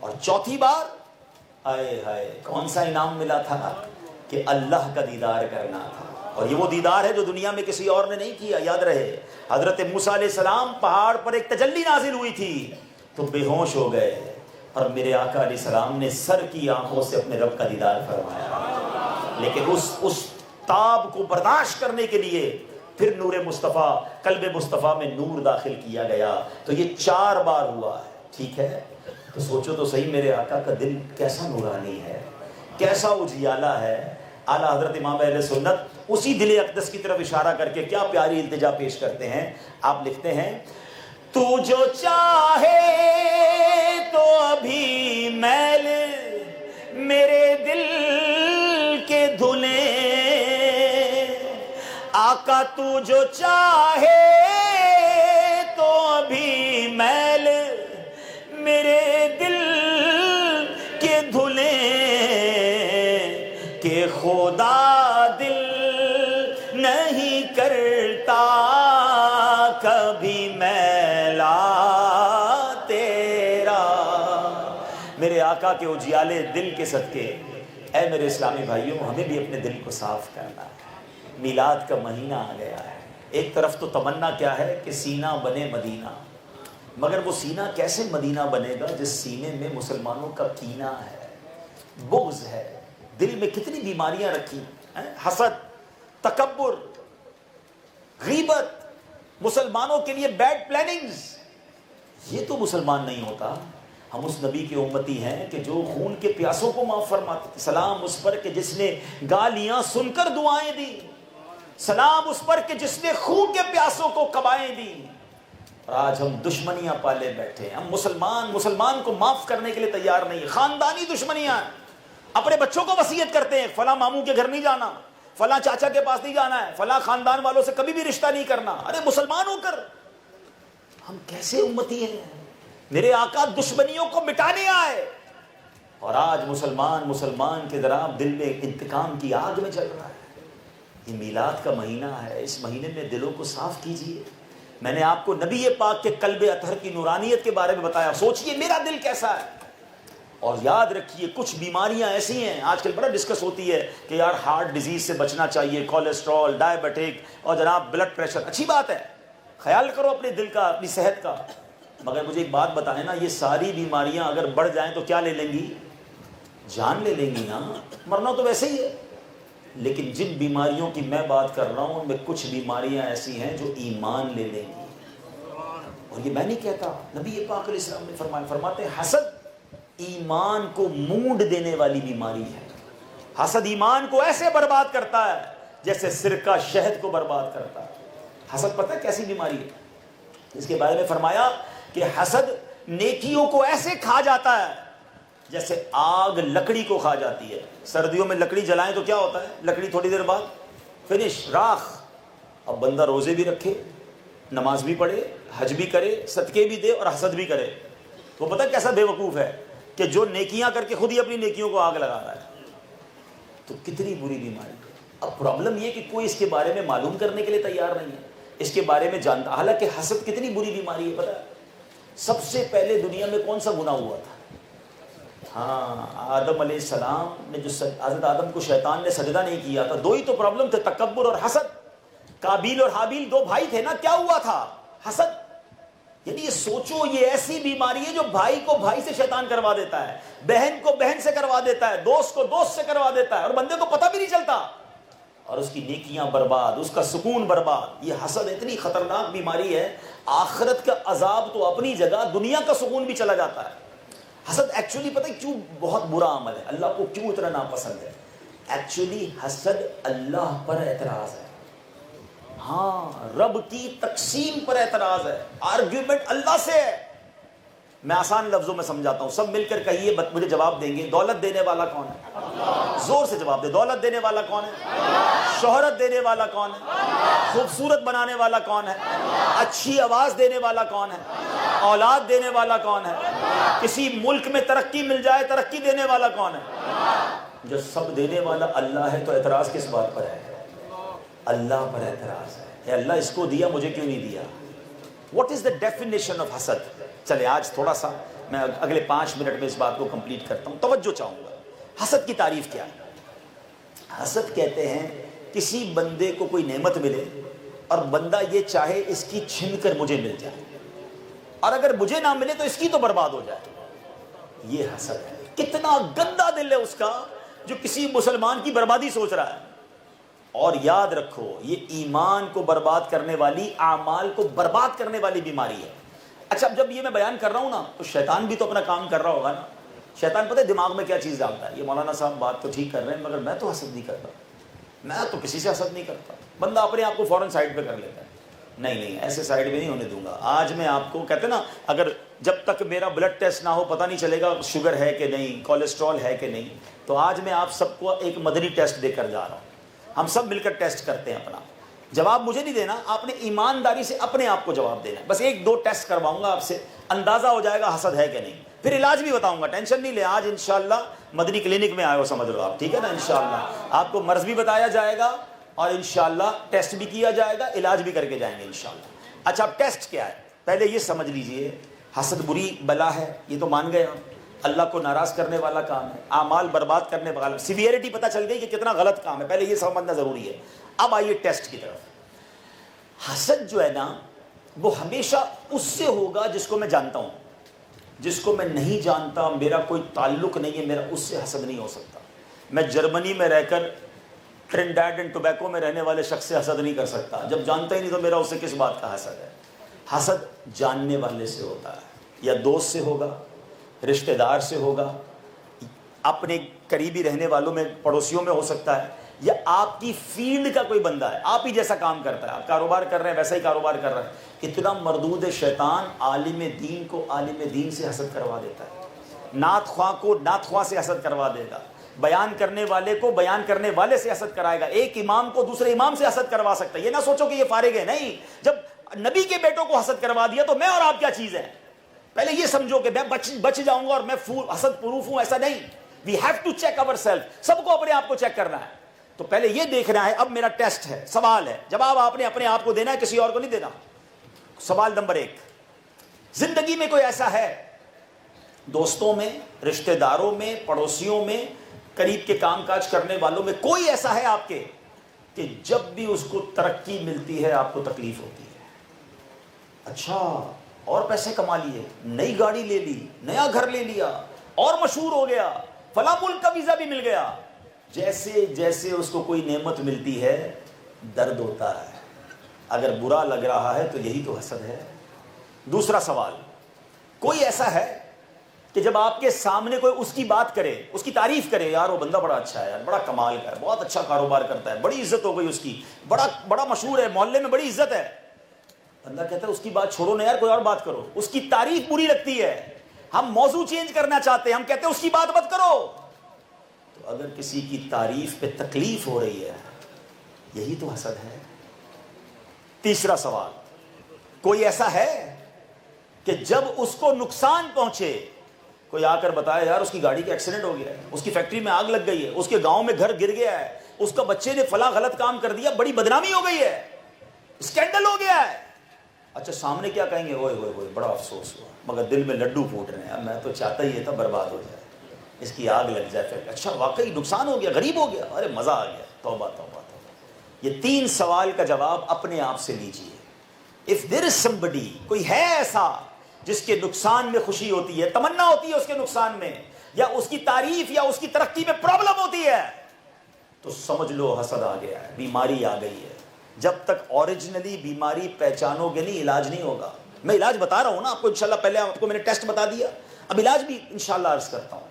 اور چوتھی بار آئے ہائے کون سا انعام ملا تھا کہ اللہ کا دیدار کرنا تھا، اور یہ وہ دیدار ہے جو دنیا میں کسی اور نے نہیں کیا۔ یاد رہے حضرت موسیٰ علیہ السلام پہاڑ پر ایک تجلی نازل ہوئی تھی تو بے ہوش ہو گئے، اور میرے آقا علیہ السلام نے سر کی آنکھوں سے اپنے رب کا دیدار فرمایا، لیکن اس تاب کو برداشت کرنے کے لیے پھر نور مصطفیٰ، قلب مصطفیٰ میں نور داخل کیا گیا۔ تو یہ 4 بار ہوا ہے، ٹھیک ہے؟ تو سوچو تو صحیح میرے آقا کا دل کیسا نورانی ہے، کیسا اجیالہ ہے۔ اعلیٰ حضرت امام اہل سنت اسی دل اقدس کی طرف اشارہ کر کے کیا پیاری التجا پیش کرتے ہیں۔ آپ لکھتے ہیں تو جو چاہے تو ابھی میل میرے دل کے دھلیں، آقا تو جو چاہے تو ابھی میل میرے دل کے دھلیں، کہ خدا دل نہیں کرتا کبھی میلا تیرا، میرے آقا کے اجیالے دل کے صدقے اے میرے اسلامی بھائیوں ہمیں بھی اپنے دل کو صاف کرنا ہے۔ میلاد کا مہینہ آ گیا ہے، ایک طرف تو تمنا کیا ہے کہ سینہ بنے مدینہ، مگر وہ سینہ کیسے مدینہ بنے گا جس سینے میں مسلمانوں کا کینہ ہے، بغض ہے، دل میں کتنی بیماریاں رکھی ہیں، حسد، تکبر، غیبت، مسلمانوں کے لیے بیڈ پلاننگز، یہ تو مسلمان نہیں ہوتا۔ ہم اس نبی کے امتی ہیں کہ جو خون کے پیاسوں کو معاف فرماتے، سلام اس پر کہ جس نے گالیاں سن کر دعائیں دی، سلام اس پر کہ جس نے خون کے پیاسوں کو قبائیں دی۔ اور آج ہم دشمنیاں پالے بیٹھے ہیں، ہم مسلمان کو معاف کرنے کے لیے تیار نہیں، خاندانی دشمنیاں، اپنے بچوں کو وصیت کرتے ہیں فلاں ماموں کے گھر نہیں جانا، فلاں چاچا کے پاس نہیں جانا ہے، فلاں خاندان والوں سے کبھی بھی رشتہ نہیں کرنا۔ ارے مسلمان ہو کر ہم کیسے امتی ہیں؟ میرے آقا دشمنیوں کو مٹانے آئے، اور آج مسلمان کے ذرا دل میں انتقام کی آگ میں جل رہا ہے۔ یہ میلاد کا مہینہ ہے، اس مہینے میں دلوں کو صاف کیجئے۔ میں نے آپ کو نبی پاک کے قلب اطہر کی نورانیت کے بارے میں بتایا، سوچئے میرا دل کیسا ہے، اور یاد رکھیے کچھ بیماریاں ایسی ہیں آج کل بڑا ڈسکس ہوتی ہے کہ یار ہارٹ ڈیزیز سے بچنا چاہیے، کولیسٹرول، ڈائبٹک اور جناب بلڈ پریشر، اچھی بات ہے، خیال کرو اپنے دل کا، اپنی صحت کا، مگر مجھے ایک بات بتائیں نا، یہ ساری بیماریاں اگر بڑھ جائیں تو کیا لے لیں گی؟ جان لے لیں گی نا، مرنا تو ویسے ہی ہے۔ لیکن جن بیماریوں کی میں بات کر رہا ہوں ان میں کچھ بیماریاں ایسی ہیں جو ایمان لے لیں گی، اور یہ میں نہیں کہتا، نبی پاک علیہ السلام نے فرماتے ہیں حسد ایمان کو مونڈ دینے والی بیماری ہے۔ حسد ایمان کو ایسے برباد کرتا ہے جیسے سرکہ شہد کو برباد کرتا ہے۔ حسد پتہ ہے کیسی بیماری ہے؟ اس کے بارے میں فرمایا کہ حسد نیکیوں کو ایسے کھا جاتا ہے جیسے آگ لکڑی کو کھا جاتی ہے۔ سردیوں میں لکڑی جلائیں تو کیا ہوتا ہے؟ لکڑی تھوڑی دیر بعد فنش، راکھ۔ اب بندہ روزے بھی رکھے، نماز بھی پڑھے، حج بھی کرے، صدقے بھی دے اور حسد بھی کرے، تو پتہ کیسا بے وقوف ہے کہ جو نیکیاں کر کے خود ہی اپنی نیکیوں کو آگ لگا رہا ہے۔ تو کتنی بری بیماری ہے۔ اب پرابلم یہ کہ کوئی اس کے بارے میں معلوم کرنے کے لیے تیار نہیں ہے، اس کے بارے میں جانتا، حالانکہ حسد کتنی بری بیماری ہے پتہ ہے؟ سب سے پہلے دنیا میں کون سا گناہ ہوا تھا؟ ہاں، آدم علیہ السلام نے جو حضرت آدم کو شیطان نے سجدہ نہیں کیا تھا، دو ہی تو پرابلم تھے، تکبر اور حسد۔ قابیل اور حابیل دو بھائی تھے نا، کیا ہوا تھا؟ حسد۔ یعنی یہ سوچو، یہ ایسی بیماری ہے جو بھائی کو بھائی سے شیطان کروا دیتا ہے، بہن کو بہن سے کروا دیتا ہے، دوست کو دوست سے کروا دیتا ہے، اور بندے کو پتہ بھی نہیں چلتا، اور اس کی نیکیاں برباد، اس کا سکون برباد۔ یہ حسد اتنی خطرناک بیماری ہے، آخرت کا عذاب تو اپنی جگہ، دنیا کا سکون بھی چلا جاتا ہے۔ حسد ایکچولی پتہ ہے کیوں بہت برا عمل ہے، اللہ کو کیوں اتنا ناپسند ہے؟ ایکچولی حسد اللہ پر اعتراض ہے، ہاں رب کی تقسیم پر اعتراض ہے، آرگیومنٹ اللہ سے ہے۔ میں آسان لفظوں میں سمجھاتا ہوں، سب مل کر کہیے، مجھے جواب دیں گے، دولت دینے والا کون ہے؟ زور سے جواب دے، دولت دینے والا کون ہے؟ شہرت دینے والا کون ہے؟ خوبصورت بنانے والا کون ہے؟ اچھی آواز دینے والا کون ہے؟ اولاد دینے والا کون ہے؟ کسی ملک میں ترقی مل جائے ترقی دینے والا کون ہے؟ جو سب دینے والا اللہ ہے، تو اعتراض کس بات پر ہے؟ اللہ پر اعتراض ہے، اے اللہ اس کو دیا مجھے کیوں نہیں دیا؟ What is the definition of حسد؟ چلے آج تھوڑا سا میں اگلے 5 منٹ میں اس بات کو کمپلیٹ کرتا ہوں، توجہ چاہوں گا۔ حسد کی تعریف کیا ہے؟ حسد کہتے ہیں کسی بندے کو کوئی نعمت ملے اور بندہ یہ چاہے اس کی چھن کر مجھے مل جائے، اور اگر مجھے نہ ملے تو اس کی تو برباد ہو جائے۔ یہ حسد ہے۔ کتنا گندا دل ہے اس کا جو کسی مسلمان کی بربادی سوچ رہا ہے۔ اور یاد رکھو، یہ ایمان کو برباد کرنے والی، اعمال کو برباد کرنے والی بیماری ہے۔ اچھا، اب جب یہ میں بیان کر رہا ہوں نا، تو شیطان بھی تو اپنا کام کر رہا ہوگا نا۔ شیطان پتہ ہے دماغ میں کیا چیز ڈالتا ہے؟ یہ مولانا صاحب بات تو ٹھیک کر رہے ہیں، مگر میں تو حسد نہیں کرتا، میں تو کسی سے حسد نہیں کرتا۔ بندہ اپنے آپ کو فوراً سائڈ پہ کر لیتا ہے، نہیں ایسے سائڈ پہ نہیں ہونے دوں گا۔ آج میں آپ کو کہتے ہیں نا، اگر جب تک میرا بلڈ ٹیسٹ نہ ہو پتہ نہیں چلے گا شوگر ہے کہ نہیں، کولیسٹرول ہے کہ نہیں، تو آج میں آپ سب کو ایک مدنی ٹیسٹ دے کر جا رہا ہوں۔ ہم سب مل کر ٹیسٹ کرتے ہیں اپنا، جواب مجھے نہیں دینا، آپ نے ایمانداری سے اپنے آپ کو جواب دینا ہے۔ بس 1-2 ٹیسٹ کرواؤں گا آپ سے، اندازہ ہو جائے گا حسد ہے کہ نہیں، پھر علاج بھی بتاؤں گا، ٹینشن نہیں لے۔ آج انشاءاللہ مدنی کلینک میں آئے ہو سمجھ لو آپ، ٹھیک ہے نا؟ انشاءاللہ آپ کو مرض بھی بتایا جائے گا اور انشاءاللہ ٹیسٹ بھی کیا جائے گا، علاج بھی کر کے جائیں گے انشاءاللہ۔ اچھا، اب ٹیسٹ کیا ہے؟ پہلے یہ سمجھ لیجئے، حسد بری بلا ہے، یہ تو مان گئے ہم، اللہ کو ناراض کرنے والا کام ہے، اعمال برباد کرنے والا، سیویئرٹی پتہ چل گئی کہ کتنا غلط کام ہے، پہلے یہ سمجھنا ضروری ہے۔ اب آئیے ٹیسٹ کی طرف۔ حسد جو ہے نا وہ ہمیشہ اس سے ہوگا جس کو میں جانتا ہوں، جس کو میں نہیں جانتا، میرا کوئی تعلق نہیں ہے، میرا اس سے حسد نہیں ہو سکتا۔ میں جرمنی میں رہ کر ٹرنڈاڈ اینڈ ٹوبیکو میں رہنے والے شخص سے حسد نہیں کر سکتا، جب جانتا ہی نہیں تو میرا اس سے کس بات کا حسد ہے؟ حسد جاننے والے سے ہوتا ہے، یا دوست سے ہوگا، رشتہ دار سے ہوگا، اپنے قریبی رہنے والوں میں، پڑوسیوں میں ہو سکتا ہے، یا آپ کی فیلڈ کا کوئی بندہ ہے، آپ ہی جیسا کام کرتا ہے، آپ کاروبار کر رہے ہیں ویسا ہی کاروبار کر رہا ہے۔ اتنا مردود شیطان عالم دین کو عالم دین سے حسد کروا دیتا ہے، نعت خواہ کو نعت خواہ سے حسد کروا دے گا، بیان کرنے والے کو بیان کرنے والے سے حسد کرائے گا، ایک امام کو دوسرے امام سے حسد کروا سکتا ہے۔ یہ نہ سوچو کہ یہ فارغ ہے، نہیں، جب نبی کے بیٹوں کو حسد کروا دیا تو میں اور آپ کیا چیز ہے؟ پہلے یہ سمجھو کہ میں بچ جاؤں گا اور میں حسد پروف ہوں، ایسا نہیں۔ We have to check over self, سب کو اپنے آپ کو چیک کرنا ہے۔ تو پہلے یہ دیکھنا ہے، اب میرا ٹیسٹ ہے، سوال ہے، جواب آپ نے اپنے آپ کو دینا ہے، کسی اور کو نہیں دینا۔ سوال نمبر 1، زندگی میں کوئی ایسا ہے، دوستوں میں، رشتہ داروں میں، پڑوسیوں میں، قریب کے کام کاج کرنے والوں میں کوئی ایسا ہے آپ کے کہ جب بھی اس کو ترقی ملتی ہے آپ کو تکلیف ہوتی ہے؟ اچھا، اور پیسے کما لیے، نئی گاڑی لے لی، نیا گھر لے لیا، اور مشہور ہو گیا، فلاں ملک کا ویزا بھی مل گیا، جیسے جیسے اس کو کوئی نعمت ملتی ہے درد ہوتا ہے، اگر برا لگ رہا ہے تو یہی تو حسد ہے۔ دوسرا سوال، کوئی ایسا ہے کہ جب آپ کے سامنے کوئی اس کی بات کرے، اس کی تعریف کرے، یار وہ بندہ بڑا اچھا ہے، یار بڑا کمال کا ہے، بہت اچھا کاروبار کرتا ہے، بڑی عزت ہو گئی اس کی، بڑا مشہور ہے، محلے میں بڑی عزت ہے، بندہ کہتا ہے اس کی بات چھوڑو نا یار، کوئی اور بات کرو، اس کی تعریف بری لگتی ہے، ہم موضوع چینج کرنا چاہتے ہیں، ہم کہتے ہیں اس کی بات مت کرو۔ تو اگر کسی کی تعریف پہ تکلیف ہو رہی ہے، یہی تو حسد ہے۔ تیسرا سوال، کوئی ایسا ہے کہ جب اس کو نقصان پہنچے، کوئی آ کر بتایا یار اس کی گاڑی کا ایکسیڈنٹ ہو گیا ہے، اس کی فیکٹری میں آگ لگ گئی ہے، اس کے گاؤں میں گھر گر گیا ہے، اس کا بچے نے فلاں غلط کام کر دیا، بڑی بدنامی ہو گئی ہے، اسکینڈل ہو گیا ہے، اچھا سامنے کیا کہیں گے؟ اوئے ہوئے ہوئے بڑا افسوس ہوا، مگر دل میں لڈو پھوٹ رہے ہیں، اب میں تو چاہتا ہی یہ تھا برباد ہو جائے، اس کی آگ لگ جائے، پھر اچھا واقعی نقصان ہو گیا، غریب ہو گیا، ارے مزہ آ گیا، توبہ توبہ توبہ۔ یہ 3 سوال کا جواب اپنے آپ سے لیجئے۔ If there is somebody، کوئی ہے ایسا جس کے نقصان میں خوشی ہوتی ہے، تمنا ہوتی ہے اس کے نقصان میں، یا اس کی تعریف یا اس کی ترقی میں پرابلم ہوتی ہے، تو سمجھ لو حسد آ گیا ہے، بیماری آ گئی ہے۔ جب تک اوریجنلی بیماری پہچانو گے نہیں، علاج نہیں ہوگا۔ میں علاج بتا رہا ہوں نا آپ کو، انشاءاللہ پہلے آپ کو میں نے ٹیسٹ بتا دیا، اب علاج بھی انشاءاللہ عرض کرتا ہوں۔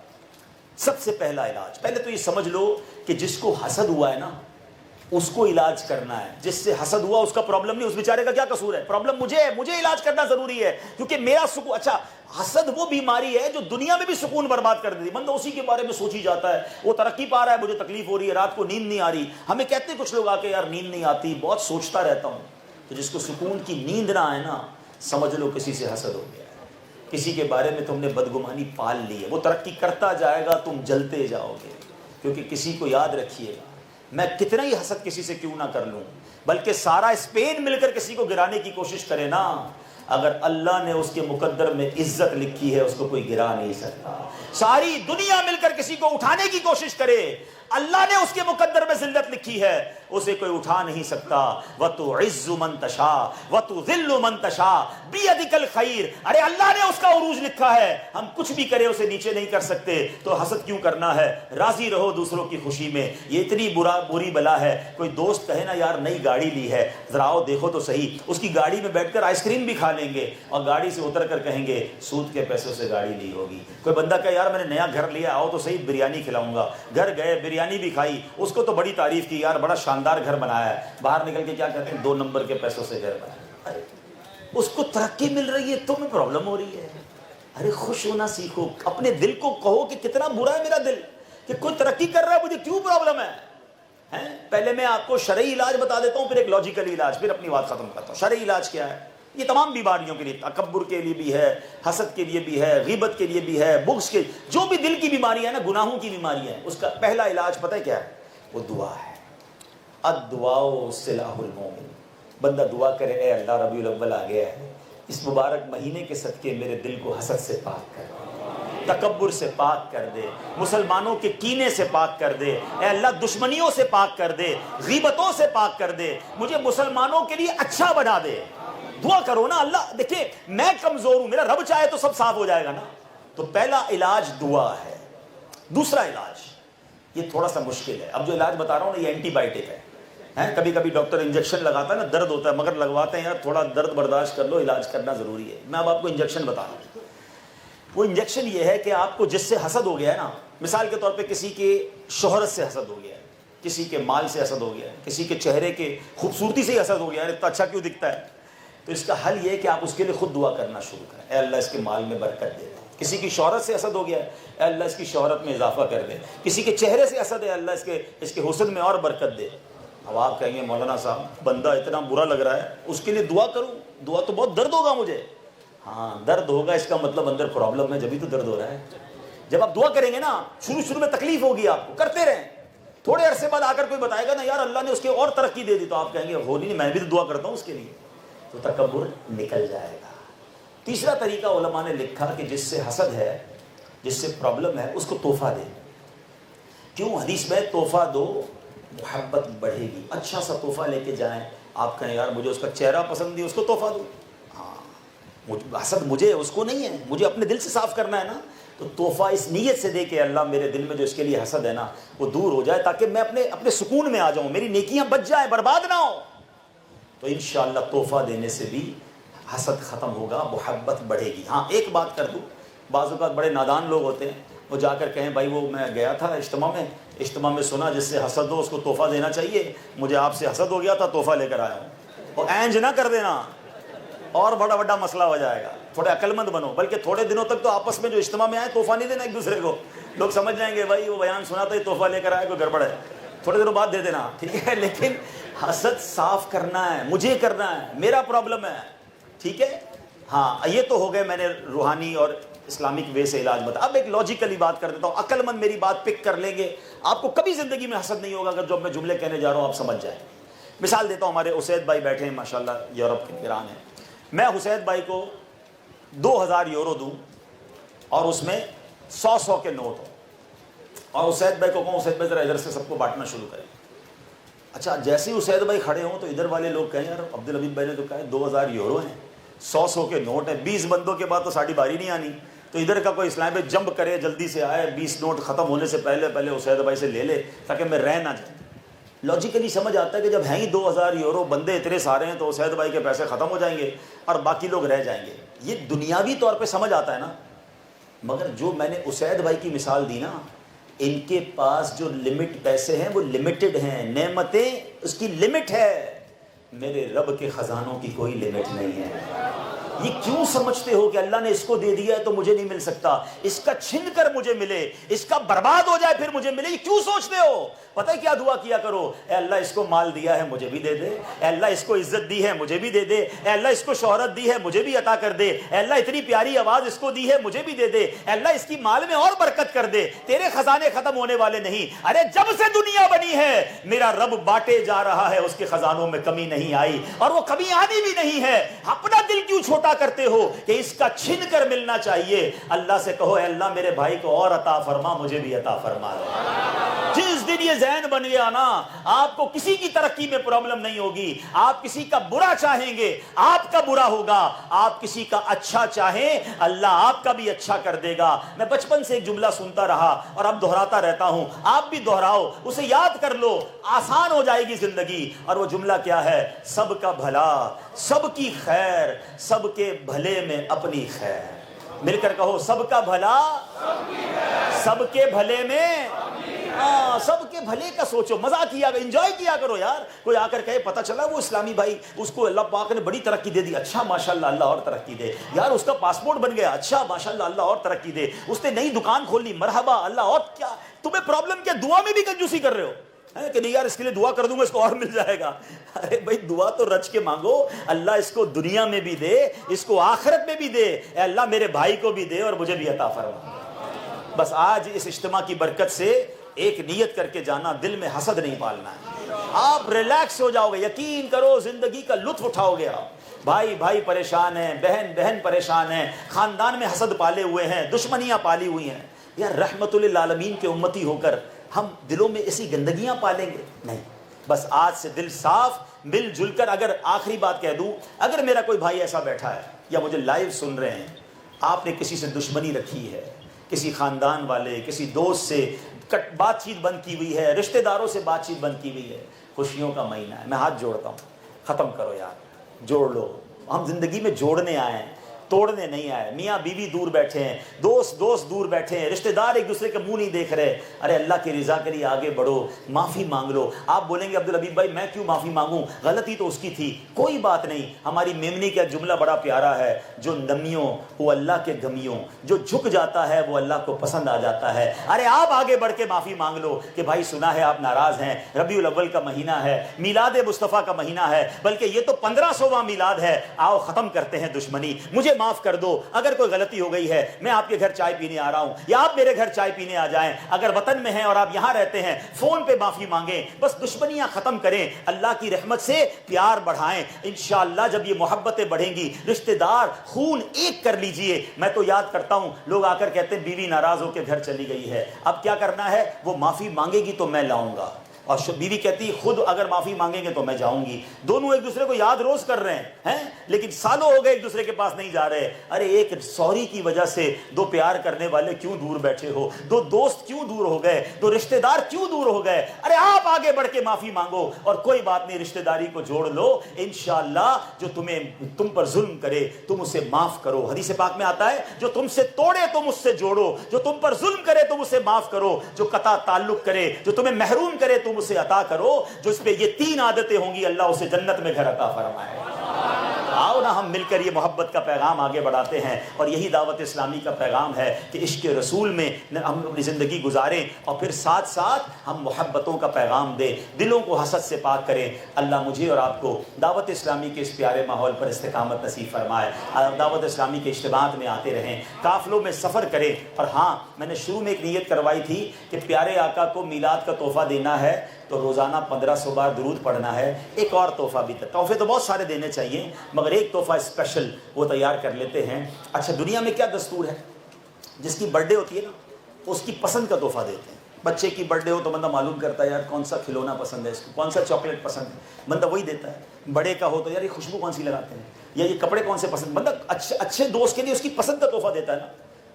سب سے پہلا علاج، پہلے تو یہ سمجھ لو کہ جس کو حسد ہوا ہے نا اس کو علاج کرنا ہے، جس سے حسد ہوا اس کا پرابلم نہیں، اس بیچارے کا کیا قصور ہے، پرابلم مجھے ہے، مجھے علاج کرنا ضروری ہے، کیونکہ میرا سکون۔ اچھا، حسد وہ بیماری ہے جو دنیا میں بھی سکون برباد کر دیتی، بندہ اسی کے بارے میں سوچ ہی جاتا ہے، وہ ترقی پا رہا ہے، مجھے تکلیف ہو رہی ہے، رات کو نیند نہیں آ رہی، ہمیں کہتے ہیں کچھ لوگ آ کے یار نیند نہیں آتی، بہت سوچتا رہتا ہوں، تو جس کو سکون کی نیند نہ آئے نا، سمجھ لو کسی سے حسد ہو گیا ہے، کسی کے بارے میں تم نے بدگمانی پال لی ہے، وہ ترقی کرتا جائے گا، تم جلتے جاؤ گے، کیونکہ کسی کو یاد رکھیے گا، میں کتنا ہی حسد کسی سے کیوں نہ کر لوں، بلکہ سارا اسپین مل کر کسی کو گرانے کی کوشش کرے نا، اگر اللہ نے اس کے مقدر میں عزت لکھی ہے اس کو کوئی گرا نہیں سکتا۔ ساری دنیا مل کر کسی کو اٹھانے کی کوشش کرے، اللہ نے اس کے مقدر میں ذلت لکھی ہے، اسے کوئی اٹھا نہیں سکتا۔ وَتُعِزُّ مَن تَشَاءُ وَتُذِلُّ مَن تَشَاءُ بِيَدِكَ الْخَيْرُ، ارے اللہ نے اس کا عروج لکھا ہے، ہم کچھ بھی کرے اسے نیچے نہیں کر سکتے، تو حسد کیوں کرنا ہے؟ راضی رہو دوسروں کی خوشی میں، یہ اتنی بری بلا ہے۔ کوئی دوست کہے نا یار نئی گاڑی لی ہے، ذرا آؤ دیکھو تو صحیح، اس کی گاڑی میں بیٹھ کر آئس کریم بھی کھا لیں گے اور گاڑی سے اتر کر کہیں گے سود کے پیسوں سے گاڑی لی ہوگی۔ کوئی بندہ کہے یار میں نے نیا گھر لیا، آؤ تو صحیح بریانی کھلاؤں گا، گھر گئے بریانی بھی کھائی، اس کو تو بڑی تعریف کی، یار بڑا شاندار گھر بنایا ہے، باہر نکل کے کیا کہتے ہیں 2 نمبر کے پیسوں سے گھر بنایا۔ ارے اس کو ترقی مل رہی ہے، تمہیں پرابلم ہو رہی ہے۔ ارے خوش ہونا سیکھو، اپنے دل کو کہو کہ کتنا برا ہے میرا دل کہ کوئی ترقی کر رہا ہے، مجھے کیوں پرابلم ہے۔ پہلے میں آپ کو شرعی علاج بتا دیتا ہوں، پھر ایک لاجیکل علاج، پھر اپنی بات ختم کرتا ہوں۔ شرعی علاج کیا ہے؟ یہ تمام بیماریوں کے لیے، تکبر کے لیے بھی ہے، حسد کے لیے بھی ہے، غیبت کے لیے بھی ہے، بغض کے، جو بھی دل کی بیماری ہے نا، گناہوں کی بیماری ہے، اس کا پہلا علاج پتہ ہے کیا ہے؟ وہ دعا ہے۔ الدعاء سلاح المومن، بندہ دعا کرے اے اللہ ربیع الاول آ گیا ہے، اس مبارک مہینے کے صدقے میرے دل کو حسد سے پاک کر، تکبر سے پاک کر دے، مسلمانوں کے کینے سے پاک کر دے، اے اللہ دشمنیوں سے پاک کر دے، غیبتوں سے پاک کر دے، مجھے مسلمانوں کے لیے اچھا بنا دے۔ دعا کرو نا، اللہ دیکھیں میں کمزور ہوں، میرا رب چاہے تو سب صاف ہو جائے گا نا۔ تو پہلا علاج دعا ہے۔ دوسرا علاج یہ تھوڑا سا مشکل ہے، اب جو علاج بتا رہا ہوں نا یہ اینٹی بائیوٹک ہے۔ کبھی کبھی ڈاکٹر انجیکشن لگاتا ہے نا، درد ہوتا ہے مگر لگواتے ہیں یار تھوڑا درد برداشت کر لو، علاج کرنا ضروری ہے۔ میں اب آپ کو انجیکشن بتا رہا ہوں۔ وہ انجیکشن یہ ہے کہ آپ کو جس سے حسد ہو گیا ہے نا، مثال کے طور پہ کسی کے شہرت سے حسد ہو گیا ہے، کسی کے مال سے حسد ہو گیا ہے، کسی کے چہرے کے خوبصورتی سے ہی حسد ہو گیا ہے، اتنا اچھا کیوں دکھتا ہے، تو اس کا حل یہ ہے کہ آپ اس کے لیے خود دعا کرنا شروع کریں، اے اللہ اس کے مال میں برکت دے۔ کسی کی شہرت سے حسد ہو گیا ہے، اے اللہ اس کی شہرت میں اضافہ کر دے۔ کسی کے چہرے سے حسد ہے، اللہ اس کے حسن میں اور برکت دے۔ اب آپ کہیں گے مولانا صاحب بندہ اتنا برا لگ رہا ہے، اس کے لیے دعا کروں؟ دعا تو بہت درد ہوگا مجھے۔ ہاں درد ہوگا، اس کا مطلب اندر پرابلم ہے، جبھی تو درد ہو رہا ہے۔ جب آپ دعا کریں گے نا، شروع میں تکلیف ہوگی آپ کو، کرتے رہیں، تھوڑے عرصے بعد آ کر کوئی بتائے گا نا یار اللہ نے اس کے اور ترقی دے دی، تو آپ کہیں گے ہو نہیں، میں بھی تو دعا کرتا ہوں اس کے لیے، تو تکبر نکل جائے گا۔ تیسرا طریقہ علماء نے لکھا کہ جس سے حسد ہے، جس سے پرابلم ہے، اس کو تحفہ دے۔ کیوں؟ حدیث میں تحفہ دو محبت بڑھے گی۔ اچھا سا تحفہ لے کے جائیں، آپ کہیں یار مجھے اس کا چہرہ پسند نہیں، اس کو تحفہ دو۔ ہاں حسد مجھے اس کو نہیں ہے، مجھے اپنے دل سے صاف کرنا ہے نا، تو تحفہ اس نیت سے دے کہ اللہ میرے دل میں جو اس کے لیے حسد ہے نا وہ دور ہو جائے، تاکہ میں اپنے سکون میں آ جاؤں، میری نیکیاں بچ جائیں، برباد نہ ہو۔ تو انشاءاللہ تحفہ دینے سے بھی حسد ختم ہوگا، محبت بڑھے گی۔ ہاں ایک بات کر دوں، بعض اوقات بڑے نادان لوگ ہوتے ہیں، وہ جا کر کہیں بھائی وہ میں گیا تھا اجتماع میں سنا جس سے حسد ہو اس کو تحفہ دینا چاہیے، مجھے آپ سے حسد ہو گیا تھا تحفہ لے کر آیا ہوں۔ اور اینج نہ کر دینا، اور بڑا مسئلہ ہو جائے گا۔ تھوڑے عقل مند بنو، بلکہ تھوڑے دنوں تک تو آپس میں جو اجتماع میں آئے تحفہ نہیں دینا ایک دوسرے کو، لوگ سمجھ جائیں گے بھائی وہ بیان سنا تھا یہ تحفہ لے کر آیا، کوئی گڑبڑ ہے، تھوڑے دنوں بعد دے دینا، ٹھیک ہے۔ لیکن حسد صاف کرنا ہے، مجھے کرنا ہے، میرا پرابلم ہے، ٹھیک ہے۔ ہاں یہ تو ہو گئے میں نے روحانی اور اسلامک وے سے علاج بتا۔ اب ایک لاجیکلی بات کر دیتا ہوں، عقل مند میری بات پک کر لیں گے، آپ کو کبھی زندگی میں حسد نہیں ہوگا اگر جو میں جملے کہنے جا رہا ہوں آپ سمجھ جائیں۔ مثال دیتا ہوں، ہمارے اسید بھائی بیٹھے ہیں ماشاءاللہ، یورپ کے ایران ہیں، میں حسید بھائی کو 2000 یورو دوں اور اس میں 100 کے نوٹ ہوں، اور اسید بھائی کو کہوں اسید بھائی ذرا ادھر سے سب کو بانٹنا شروع کریں۔ اچھا جیسے ہی اسید بھائی کھڑے ہوں تو ادھر والے لوگ کہیں یار عبدالحمید بھائی نے تو کہا 2000 یورو ہیں، 100 کے نوٹ ہیں، 20 بندوں کے بعد تو ساڑھی باری نہیں آنی، تو ادھر کا کوئی اسلام پہ جمپ کرے، جلدی سے آئے، 20 نوٹ ختم ہونے سے پہلے اسید بھائی سے لے لے تاکہ میں رہ نہ جاؤں۔ لاجیکلی سمجھ آتا ہے کہ جب ہیں ہی 2000 یورو، بندے اتنے سارے ہیں تو اسید بھائی کے پیسے ختم ہو جائیں گے اور باقی لوگ رہ جائیں گے، یہ دنیاوی طور پہ سمجھ آتا ہے نا۔ مگر جو میں نے اسید بھائی کی مثال دی نا، ان کے پاس جو لمٹ پیسے ہیں وہ لمیٹڈ ہیں، نعمتیں اس کی لمٹ ہے، میرے رب کے خزانوں کی کوئی لمٹ نہیں ہے۔ یہ کیوں سمجھتے ہو کہ اللہ نے اس کو دے دیا ہے تو مجھے نہیں مل سکتا، اس کا چھن کر مجھے ملے، اس کا برباد ہو جائے پھر مجھے ملے، یہ کیوں سوچتے ہو؟ پتہ ہے کیا دعا کیا کرو، اے اللہ اس کو مال دیا ہے مجھے بھی دے دے، اے اللہ اس کو عزت دی ہے مجھے بھی دے دے، اے اللہ اس کو شہرت دی ہے مجھے بھی عطا کر دے، اے اللہ اتنی پیاری آواز اس کو دی ہے مجھے بھی دے دے، اے اللہ اس کی مال میں اور برکت کر دے، تیرے خزانے ختم ہونے والے نہیں۔ ارے جب سے دنیا بنی ہے میرا رب بانٹے جا رہا ہے، اس کے خزانوں میں کمی نہیں آئی اور وہ کمی آنی بھی نہیں ہے۔ اپنا دل کیوں چھوٹا کرتے ہو کہ اس کا چھن کر ملنا چاہیے؟ اللہ سے کہو اے اللہ میرے بھائی کو اور عطا فرما، مجھے بھی عطا فرما دے۔ جس دن یہ ذہن بن گیا نا، آپ کو کسی کی ترقی میں پرابلم نہیں ہوگی، آپ کسی کا برا چاہیں گے آپ کا برا ہوگا، آپ کسی کا اچھا چاہیں اللہ آپ کا بھی اچھا کر دے گا۔ میں بچپن سے ایک جملہ سنتا رہا اور اب دہراتا رہتا ہوں، آپ بھی دہراؤ، اسے یاد کر لو، آسان ہو جائے گی زندگی۔ اور وہ جملہ کیا ہے؟ سب کا بھلا، سب کی خیر، سب کے بھلے میں اپنی خیر۔ مل کر کہو سب کا بھلا، سب کے بھلے میں، ہاں سب کے بھلے کا سوچو، مزہ کیا کرو، انجوائے کیا کرو یار۔ کوئی آ کر کہے پتہ چلا وہ اسلامی بھائی اس کو اللہ پاک نے بڑی ترقی دے دی، اچھا ماشاءاللہ اللہ اور ترقی دے، یار اس کا پاسپورٹ بن گیا، اچھا ماشاءاللہ اللہ اور ترقی دے، اس نے نئی دکان کھول لی، مرحبا اللہ اور کیا۔ تمہیں پرابلم کیا؟ دعا میں بھی کنجوسی کر رہے ہو کہ نہیں یار اس کے لیے دعا کر دوں گا اس کو اور مل جائے گا۔ ارے بھائی دعا تو رچ کے مانگو، اللہ اس کو دنیا میں بھی دے، اس کو آخرت میں بھی دے، اے اللہ میرے بھائی کو بھی دے اور مجھے بھی عطا فرما۔ بس آج اس اجتماع کی برکت سے ایک نیت کر کے جانا، دل میں حسد نہیں پالنا ہے، آپ ریلیکس ہو جاؤ گے، یقین کرو زندگی کا لطف اٹھاؤ گے آپ۔ بھائی بھائی پریشان ہیں، بہن بہن پریشان ہیں، خاندان میں حسد پالے ہوئے ہیں، دشمنیاں پالی ہوئی ہیں. یار رحمت للعالمین کے امتی ہو کر ہم دلوں میں ایسی گندگیاں پالیں گے؟ نہیں. بس آج سے دل صاف، مل جل کر. اگر آخری بات کہہ دوں، اگر میرا کوئی بھائی ایسا بیٹھا ہے یا مجھے لائیو سن رہے ہیں، آپ نے کسی سے دشمنی رکھی ہے، کسی خاندان والے کسی دوست سے بات چیت بند کی ہوئی ہے، رشتہ داروں سے بات چیت بند کی ہوئی ہے، خوشیوں کا مہینہ ہے، میں ہاتھ جوڑتا ہوں، ختم کرو یار، جوڑ لو. ہم زندگی میں جوڑنے آئے ہیں، توڑنے نہیں آئے. میاں بیوی دور بیٹھے ہیں، دوست دور بیٹھے ہیں، رشتہ دار ایک دوسرے کا منہ نہیں دیکھ رہے. ارے اللہ کی رضا کے لیے آگے بڑھو، معافی مانگ لو. آپ بولیں گے عبدالحبیب بھائی میں کیوں معافی مانگوں، غلطی تو اس کی تھی. کوئی بات نہیں. ہماری میمنی کا جملہ بڑا پیارا ہے، جو نمیوں وہ اللہ کے گمیوں، جو جھک جاتا ہے وہ اللہ کو پسند آ جاتا ہے. ارے آپ آگے بڑھ کے معافی مانگ لو کہ بھائی سنا ہے آپ ناراض ہیں، ربیع الاول کا مہینہ ہے، میلاد مصطفیٰ کا مہینہ ہے، بلکہ یہ تو 1500واں میلاد ہے، آؤ ختم کرتے ہیں دشمنی، مجھے معاف کر دو. اگر کوئی غلطی ہو گئی ہے، میں آپ کے گھر چائے پینے آ رہا ہوں یا آپ میرے گھر چائے پینے آ جائیں. اگر وطن میں ہیں اور آپ یہاں رہتے ہیں، فون پہ معافی مانگیں، بس دشمنیاں ختم کریں، اللہ کی رحمت سے پیار بڑھائیں. انشاءاللہ جب یہ محبتیں بڑھیں گی، رشتہ دار خون ایک کر لیجئے. میں تو یاد کرتا ہوں لوگ آ کر کہتے ہیں بیوی ناراض ہو کے گھر چلی گئی ہے، اب کیا کرنا ہے؟ وہ معافی مانگے گی تو میں لاؤں گا، اور بیوی کہتی خود اگر معافی مانگیں گے تو میں جاؤں گی. دونوں ایک دوسرے کو یاد روز کر رہے ہیں لیکن سالوں ہو گئے ایک دوسرے کے پاس نہیں جا رہے. ارے ایک سوری کی وجہ سے دو پیار کرنے والے کیوں دور بیٹھے ہو، دو دوست کیوں دور ہو گئے، دو رشتہ دار کیوں دور ہو گئے؟ ارے آپ آگے بڑھ کے معافی مانگو اور کوئی بات نہیں، رشتہ داری کو جوڑ لو. انشاءاللہ جو تم پر ظلم کرے تم اسے معاف کرو. حدیث پاک میں آتا ہے جو تم سے توڑے تم اس سے جوڑو، جو تم پر ظلم کرے تم اسے معاف کرو، جو قطع تعلق کرے، جو تمہیں محروم کرے تم اسے عطا کرو. جو اس پہ یہ 3 عادتیں ہوں گی اللہ اسے جنت میں گھر عطا فرمائے. آؤ نا ہم مل کر یہ محبت کا پیغام آگے بڑھاتے ہیں، اور یہی دعوت اسلامی کا پیغام ہے کہ عشق رسول میں ہم اپنی زندگی گزاریں اور پھر ساتھ ساتھ ہم محبتوں کا پیغام دیں، دلوں کو حسد سے پاک کریں. اللہ مجھے اور آپ کو دعوت اسلامی کے اس پیارے ماحول پر استقامت نصیب فرمائے. دعوت اسلامی کے اجتماعات میں آتے رہیں، قافلوں میں سفر کریں. اور ہاں میں نے شروع میں ایک نیت کروائی تھی کہ پیارے آقا کو میلاد کا تحفہ دینا ہے تو روزانہ 1500 بار درود پڑھنا ہے. ایک اور تحفہ بھی تھا، تحفے تو بہت سارے دینے چاہیے مگر ایک تحفہ اسپیشل وہ تیار کر لیتے ہیں. اچھا دنیا میں کیا دستور ہے، جس کی برتھ ڈے ہوتی ہے نا اس کی پسند کا تحفہ دیتے ہیں. بچے کی برتھ ڈے ہو تو بندہ معلوم کرتا ہے یار کون سا کھلونا پسند ہے اس کو، کون سا چاکلیٹ پسند ہے، بندہ وہی دیتا ہے. بڑے کا ہو تو یار یہ خوشبو کون سی لگاتے ہیں یا یہ کپڑے کون سے پسند، بندہ اچھے دوست کے لیے اس کی پسند کا تحفہ دیتا ہے نا.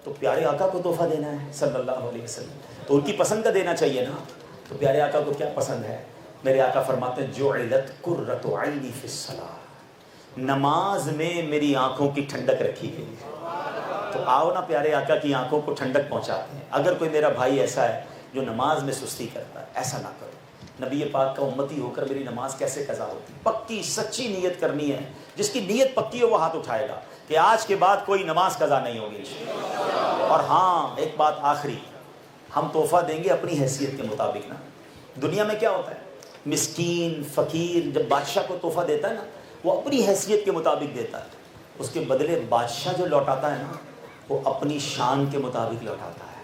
تو پیارے آقا کو تحفہ دینا ہے صلی اللہ علیہ وسلم تو ان کی پسند کا دینا چاہیے نا. تو پیارے آقا کو کیا پسند ہے؟ میرے آقا فرماتے ہیں جعلت قرۃ عینی فی الصلاۃ، نماز میں میری آنکھوں کی ٹھنڈک رکھی گئی ہے. تو آؤ نا پیارے آقا کی آنکھوں کو ٹھنڈک پہنچاتے ہیں. اگر کوئی میرا بھائی ایسا ہے جو نماز میں سستی کرتا ہے، ایسا نہ کرو. نبی پاک کا امتی ہو کر میری نماز کیسے قضا ہوتی؟ پکی سچی نیت کرنی ہے. جس کی نیت پکی ہو وہ ہاتھ اٹھائے گا کہ آج کے بعد کوئی نماز قضا نہیں ہوگی. اور ہاں ایک بات آخری، ہم تحفہ دیں گے اپنی حیثیت کے مطابق نا. دنیا میں کیا ہوتا ہے، مسکین فقیر جب بادشاہ کو تحفہ دیتا ہے نا وہ اپنی حیثیت کے مطابق دیتا ہے، اس کے بدلے بادشاہ جو لوٹاتا ہے نا وہ اپنی شان کے مطابق لوٹاتا ہے.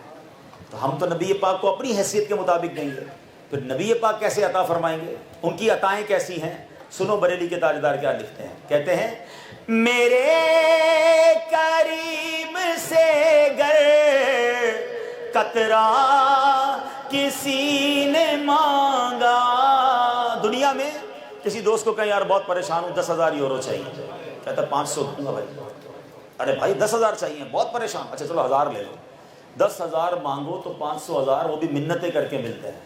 تو ہم تو نبی پاک کو اپنی حیثیت کے مطابق دیں گے، پھر نبی پاک کیسے عطا فرمائیں گے؟ ان کی عطائیں کیسی ہیں؟ سنو بریلی کے تاجدار کیا لکھتے ہیں، کہتے ہیں میرے کریم سے گر قطرہ کسی نے مانگا. دنیا میں کسی دوست کو کہیں یار بہت پریشان ہوں 10,000 یورو چاہیے، کہتا 500 دوں گا بھائی. ارے بھائی 10,000 چاہیے، بہت پریشان، اچھا چلو 1000 لے لو. 10,000 مانگو تو 500,000 وہ بھی منتیں کر کے ملتے ہیں.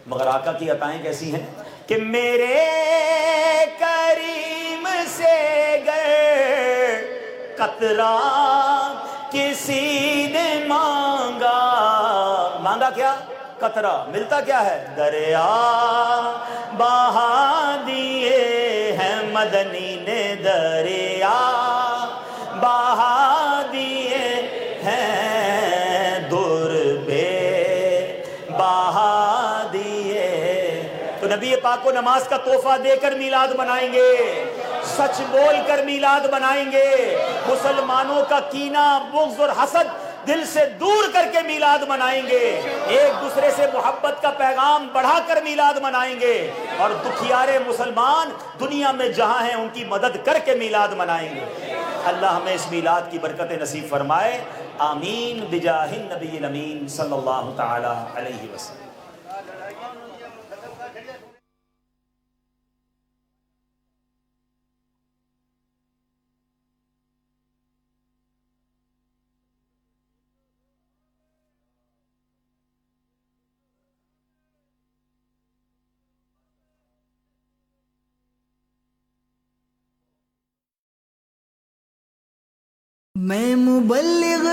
مگر آقا کی عطائیں کیسی ہیں کہ میرے کریم سے گر قطرہ کسی نے مانگا. مانگا کیا؟ قطرہ. ملتا کیا ہے؟ دریا بہا دیے ہیں مدنی نے، دریا بہا دیے ہیں در بے بہا دیے. تو نبی پاک کو نماز کا تحفہ دے کر میلاد منائیں گے، سچ بول کر میلاد منائیں گے. مسلمانوں کا کینہ بغض اور حسد دل سے دور کر کے میلاد منائیں گے، ایک دوسرے سے محبت کا پیغام بڑھا کر میلاد منائیں گے، اور دکھیارے مسلمان دنیا میں جہاں ہیں ان کی مدد کر کے میلاد منائیں گے۔ اللہ ہمیں اس میلاد کی برکت نصیب فرمائے، آمین بجاہ النبی الامین صلی اللہ تعالی علیہ وسلم۔ میں مبلغ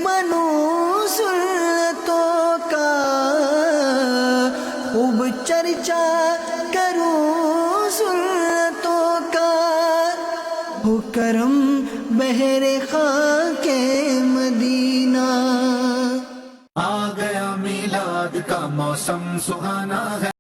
بنوں سنتوں کا، خوب چرچا کروں سنتوں کا، ہو کرم بہر خاک مدینہ۔ آ گیا میلاد کا موسم سہانا ہے۔